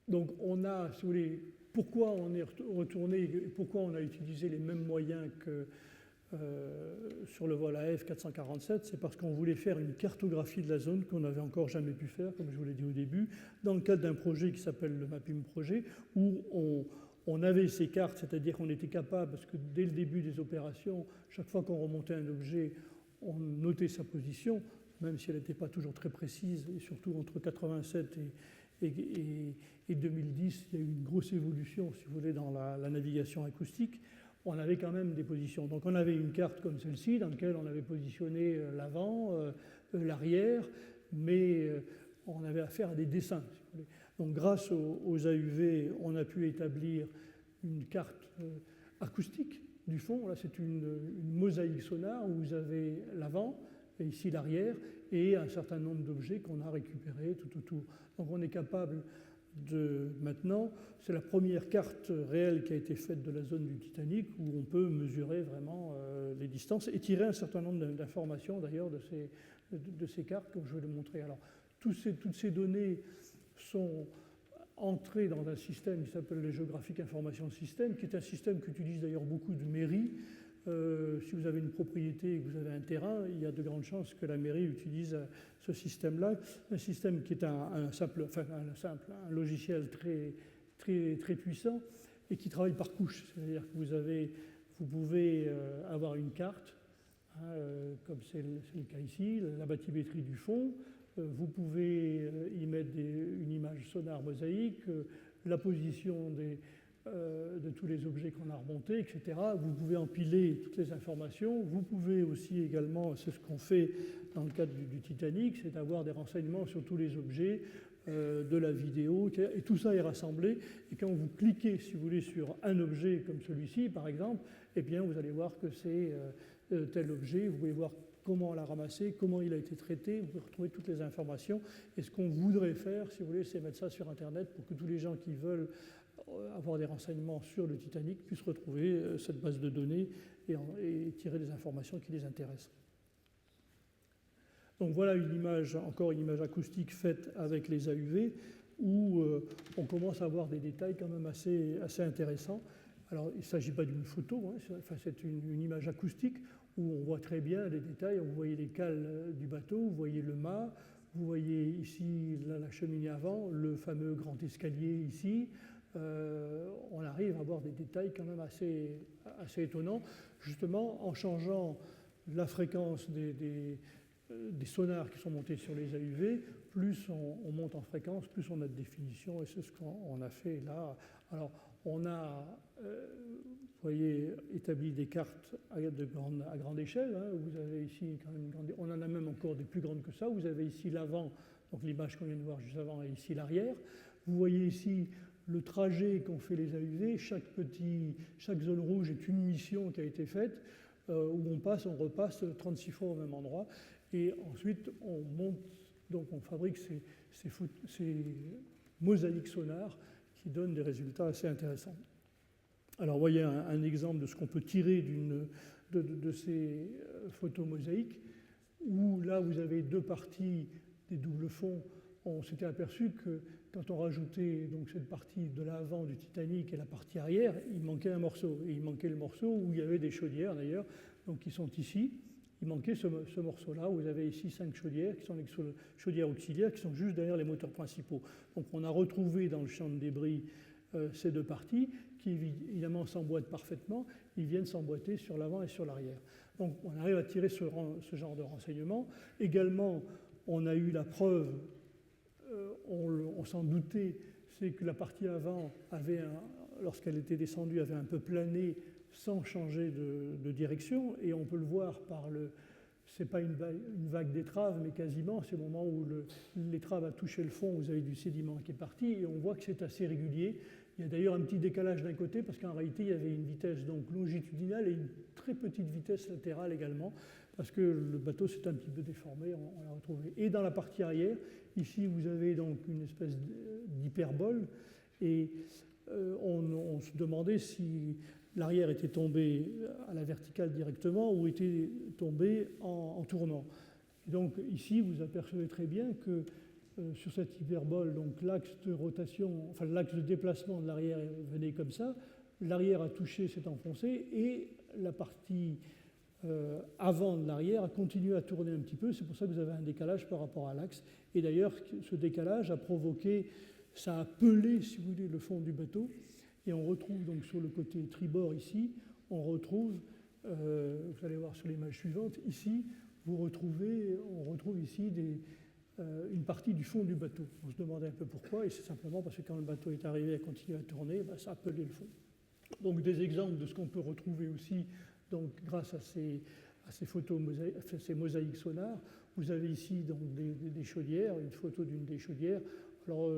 A: Donc, on a, si vous voulez, pourquoi on est retourné, pourquoi on a utilisé les mêmes moyens que sur le vol AF 447, c'est parce qu'on voulait faire une cartographie de la zone qu'on n'avait encore jamais pu faire, comme je vous l'ai dit au début, dans le cadre d'un projet qui s'appelle le Mapping Projet, où on avait ces cartes, c'est-à-dire qu'on était capable, parce que dès le début des opérations, chaque fois qu'on remontait un objet, on notait sa position, même si elle n'était pas toujours très précise, et surtout entre 87 et 2010, il y a eu une grosse évolution, si vous voulez, dans la navigation acoustique. On avait quand même des positions. Donc on avait une carte comme celle-ci, dans laquelle on avait positionné l'avant, l'arrière, mais on avait affaire à des dessins, si vous voulez. Donc grâce aux AUV, on a pu établir une carte acoustique du fond. Là, c'est une mosaïque sonar où vous avez l'avant, et ici l'arrière, et un certain nombre d'objets qu'on a récupérés tout autour. Donc on est capable maintenant, c'est la première carte réelle qui a été faite de la zone du Titanic, où on peut mesurer vraiment les distances et tirer un certain nombre d'informations d'ailleurs de ces cartes, comme je vais le montrer. Alors, toutes ces données sont entrées dans un système qui s'appelle le Geographic Information System, qui est un système qu'utilisent d'ailleurs beaucoup de mairies. Si vous avez une propriété et que vous avez un terrain, il y a de grandes chances que la mairie utilise ce système-là, un système qui est un logiciel très puissant et qui travaille par couches. C'est-à-dire que vous pouvez avoir une carte, hein, comme c'est le cas ici, la bathymétrie du fond. Vous pouvez y mettre une image sonar mosaïque, la position de tous les objets qu'on a remontés, etc. Vous pouvez empiler toutes les informations. Vous pouvez aussi également, c'est ce qu'on fait dans le cadre du Titanic, c'est d'avoir des renseignements sur tous les objets, de la vidéo, et tout ça est rassemblé. Et quand vous cliquez, si vous voulez, sur un objet comme celui-ci, par exemple, eh bien, vous allez voir que c'est tel objet. Vous pouvez voir comment on l'a ramassé, comment il a été traité, vous pouvez retrouver toutes les informations. Et ce qu'on voudrait faire, si vous voulez, c'est mettre ça sur Internet pour que tous les gens qui veulent avoir des renseignements sur le Titanic puissent retrouver cette base de données et tirer des informations qui les intéressent. Donc voilà une image, encore une image acoustique faite avec les AUV, où on commence à avoir des détails quand même assez intéressants. Alors il ne s'agit pas d'une photo, hein, c'est une image acoustique où on voit très bien les détails. Vous voyez les cales du bateau, vous voyez le mât, vous voyez ici la cheminée avant, le fameux grand escalier ici. On arrive à avoir des détails quand même assez étonnants, justement en changeant la fréquence des sonars qui sont montés sur les AUV, plus on monte en fréquence, plus on a de définition, et c'est ce qu'on a fait là. Alors, on a, vous voyez, établi des cartes à grande échelle. Hein. Vous avez ici quand même on en a même encore des plus grandes que ça. Vous avez ici l'avant, donc l'image qu'on vient de voir juste avant, et ici l'arrière. Vous voyez ici le trajet qu'ont fait les AUV. Chaque zone rouge est une mission qui a été faite, où on repasse 36 fois au même endroit. Et ensuite, on monte, donc on fabrique ces mosaïques sonars qui donnent des résultats assez intéressants. Alors, vous voyez un exemple de ce qu'on peut tirer de ces photos mosaïques, où là, vous avez deux parties des doubles fonds. On s'était aperçu que quand on rajoutait donc cette partie de l'avant du Titanic et la partie arrière, il manquait un morceau. Et il manquait le morceau où il y avait des chaudières, d'ailleurs, donc qui sont ici. Il manquait ce morceau-là. Vous avez ici 5 chaudières, qui sont les chaudières auxiliaires, qui sont juste derrière les moteurs principaux. Donc on a retrouvé dans le champ de débris ces deux parties, qui évidemment s'emboîtent parfaitement. Ils viennent s'emboîter sur l'avant et sur l'arrière. Donc on arrive à tirer ce genre de renseignements. Également, on a eu la preuve, on s'en doutait, c'est que la partie avant, lorsqu'elle était descendue, avait un peu plané sans changer de direction, et on peut le voir par c'est pas une vague d'étrave, mais quasiment, c'est le moment où l'étrave a touché le fond, vous avez du sédiment qui est parti, et on voit que c'est assez régulier. Il y a d'ailleurs un petit décalage d'un côté, parce qu'en réalité, il y avait une vitesse donc longitudinale et une très petite vitesse latérale également, parce que le bateau s'est un petit peu déformé, on l'a retrouvé. Et dans la partie arrière, ici, vous avez donc une espèce d'hyperbole, et on se demandait si l'arrière était tombé à la verticale directement ou était tombé en tournant. Et donc ici, vous apercevez très bien que sur cette hyperbole, donc l'axe de rotation, enfin l'axe de déplacement de l'arrière venait comme ça, l'arrière a touché, s'est enfoncé, et la partie avant de l'arrière a continué à tourner un petit peu. C'est pour ça que vous avez un décalage par rapport à l'axe. Et d'ailleurs, ce décalage a provoqué, ça a pelé, si vous voulez, le fond du bateau. Et on retrouve donc sur le côté tribord ici, on retrouve, vous allez voir sur l'image suivante, ici, on retrouve ici une partie du fond du bateau. On se demandait un peu pourquoi, et c'est simplement parce que quand le bateau est arrivé à continuer à tourner, ça a pelé le fond. Donc des exemples de ce qu'on peut retrouver aussi, donc grâce à ces photos ces mosaïques sonars. Vous avez ici donc des chaudières, une photo d'une des chaudières. Alors,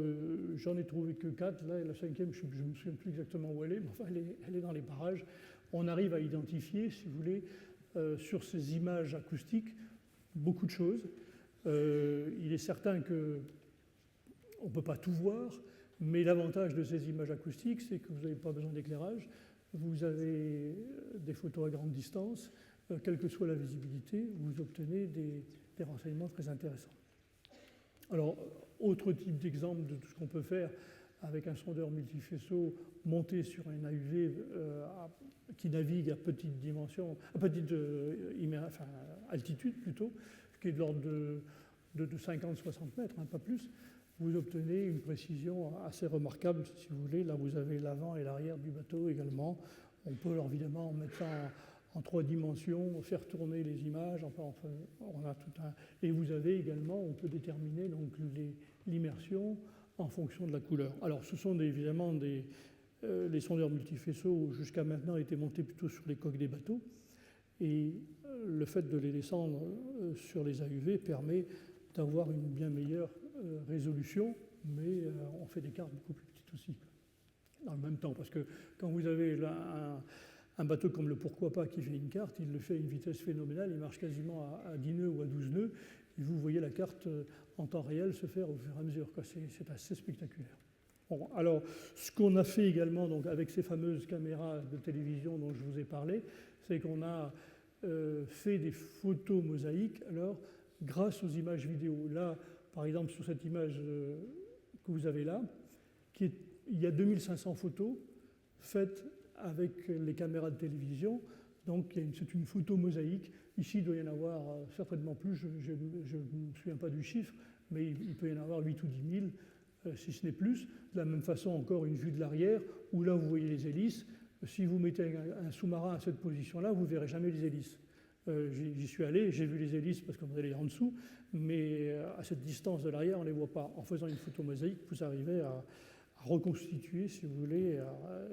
A: j'en ai trouvé que 4. Là, la 5e, je ne me souviens plus exactement où elle est, mais enfin, elle est dans les parages. On arrive à identifier, si vous voulez, sur ces images acoustiques, beaucoup de choses. Il est certain qu'on ne peut pas tout voir, mais l'avantage de ces images acoustiques, c'est que vous n'avez pas besoin d'éclairage. Vous avez des photos à grande distance. Quelle que soit la visibilité, vous obtenez des renseignements très intéressants. Alors, autre type d'exemple de tout ce qu'on peut faire avec un sondeur multifaisceau monté sur un AUV qui navigue à petite dimension, à petite altitude plutôt, qui est de l'ordre de 50-60 mètres, hein, pas plus, vous obtenez une précision assez remarquable, si vous voulez. Là, vous avez l'avant et l'arrière du bateau également. On peut alors évidemment mettre ça en 3 dimensions, faire tourner les images, enfin, on a tout un... Et vous avez également, on peut déterminer donc l'immersion en fonction de la couleur. Alors, ce sont évidemment les sondeurs multifaisceaux, jusqu'à maintenant, étaient montés plutôt sur les coques des bateaux. Et le fait de les descendre sur les AUV permet d'avoir une bien meilleure résolution, mais on fait des cartes beaucoup plus petites aussi, dans le même temps. Parce que quand vous avez là un bateau comme le Pourquoi pas qui fait une carte, il le fait à une vitesse phénoménale, il marche quasiment à 10 nœuds ou à 12 nœuds, et vous voyez la carte en temps réel se faire au fur et à mesure. C'est assez spectaculaire. Bon, alors, ce qu'on a fait également donc, avec ces fameuses caméras de télévision dont je vous ai parlé, c'est qu'on a fait des photos mosaïques, alors, grâce aux images vidéo. Là, par exemple, sur cette image que vous avez là, il y a 2500 photos faites avec les caméras de télévision. Donc, c'est une photo mosaïque. Ici, il doit y en avoir certainement plus, je ne me souviens pas du chiffre, mais il peut y en avoir 8 ou 10 000, si ce n'est plus. De la même façon, encore une vue de l'arrière, où là, vous voyez les hélices. Si vous mettez un sous-marin à cette position-là, vous ne verrez jamais les hélices. J'y suis allé, j'ai vu les hélices parce qu'on est allé en dessous, mais à cette distance de l'arrière, on ne les voit pas. En faisant une photo mosaïque, vous arrivez à reconstituer, si vous voulez.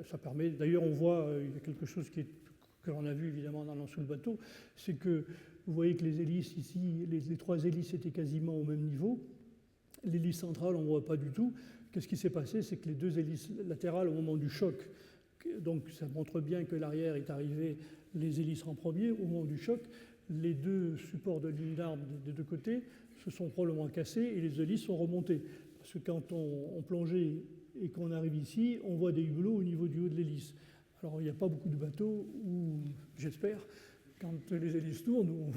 A: Ça permet. D'ailleurs, on voit, il y a quelque chose que l'on a vu évidemment dans sous le bateau, c'est que vous voyez que les hélices ici, les 3 hélices étaient quasiment au même niveau. L'hélice centrale, on ne voit pas du tout. Qu'est-ce qui s'est passé? C'est que les 2 hélices latérales, au moment du choc, donc ça montre bien que l'arrière est arrivé, les hélices en premier, au moment du choc, les 2 supports de ligne d'arbre des 2 côtés se sont probablement cassés et les hélices sont remontées. Parce que quand on plongeait et qu'on arrive ici, on voit des hublots au niveau du haut de l'hélice. Alors il n'y a pas beaucoup de bateaux où, j'espère, quand les hélices tournent,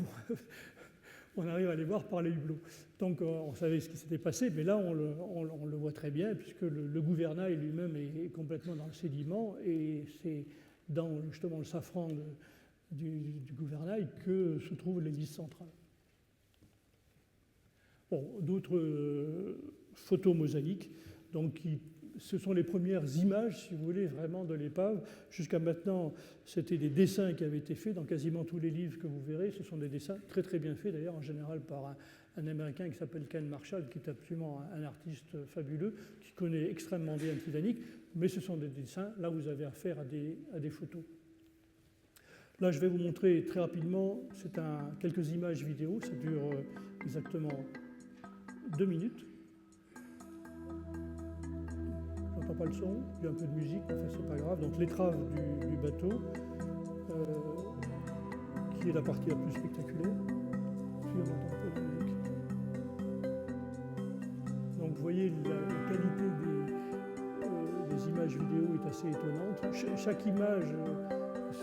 A: on arrive à les voir par les hublots. Donc on savait ce qui s'était passé, mais là on le voit très bien, puisque le gouvernail lui-même est complètement dans le sédiment, et c'est dans justement le safran du gouvernail que se trouve l'hélice centrale. Bon, d'autres photos mosaïques, donc ce sont les premières images, si vous voulez, vraiment de l'épave. Jusqu'à maintenant, c'était des dessins qui avaient été faits dans quasiment tous les livres que vous verrez. Ce sont des dessins très très bien faits, d'ailleurs, en général par un Américain qui s'appelle Ken Marshall, qui est absolument un artiste fabuleux, qui connaît extrêmement bien le Titanic, mais ce sont des dessins. Là, vous avez affaire à des photos. Là, je vais vous montrer très rapidement, c'est quelques images vidéo, ça dure exactement 2 minutes. Je n'entends pas le son, il y a un peu de musique, enfin c'est pas grave. Donc l'étrave du bateau, qui est la partie la plus spectaculaire. Puis on entend un peu de musique. Donc vous voyez, la qualité des images vidéo est assez étonnante. Chaque image,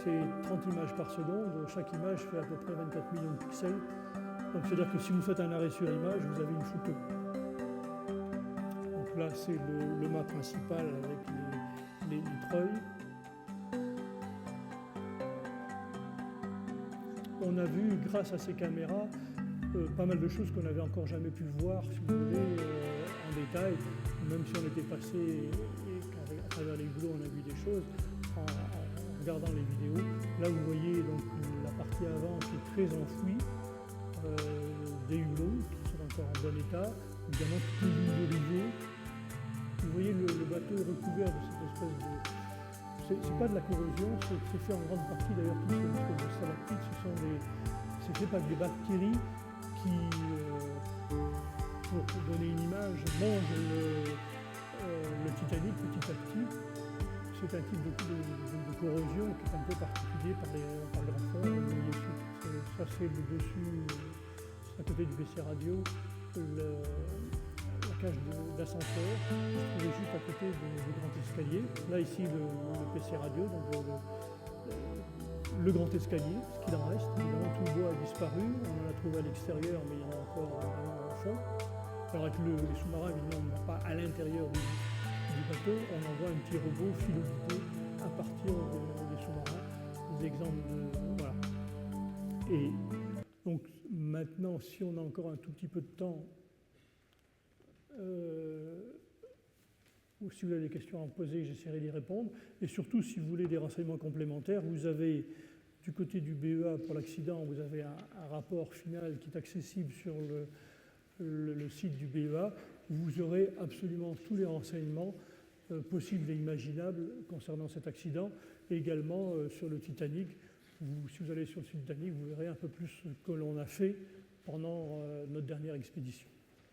A: c'est 30 images par seconde. Chaque image fait à peu près 24 millions de pixels. Donc c'est-à-dire que si vous faites un arrêt sur image, vous avez une photo. Donc là, c'est le mât principal avec les treuils. On a vu, grâce à ces caméras, pas mal de choses qu'on n'avait encore jamais pu voir, si vous voulez, en détail, même si on était passé et qu'à travers les boulots, on a vu des choses en regardant les vidéos. Là, vous voyez donc la partie avant qui est très enfouie, des hublots qui sont encore en bon état, évidemment toutes les lignes d'olivier. Vous voyez, le bateau est recouvert de cette espèce de... C'est pas de la corrosion, c'est fait en grande partie d'ailleurs tout ce stalactites, c'est fait par des bactéries qui, pour donner une image, mangent le Titanic petit à petit. C'est un type de corrosion qui est un peu particulier par le rafort. Vous voyez, ça c'est le dessus, à côté du PC radio, la cage d'ascenseur, qui se trouvait juste à côté du grand escalier. Là ici le PC radio, donc le grand escalier, ce qu'il en reste. Évidemment, tout le bois a disparu, on en a trouvé à l'extérieur, mais il y en a encore au fond. Alors avec les sous-marins, évidemment, on ne va pas à l'intérieur du bateau, on envoie un petit robot philo-guidé à partir des sous-marins, des exemples de... Voilà. Et donc maintenant, si on a encore un tout petit peu de temps, ou si vous avez des questions à me poser, j'essaierai d'y répondre. Et surtout, si vous voulez des renseignements complémentaires, vous avez du côté du BEA pour l'accident, vous avez un rapport final qui est accessible sur le site du BEA, où vous aurez absolument tous les renseignements possibles et imaginables concernant cet accident, et également sur le Titanic. Si vous allez sur le Titanic, vous verrez un peu plus ce que l'on a fait pendant notre dernière expédition.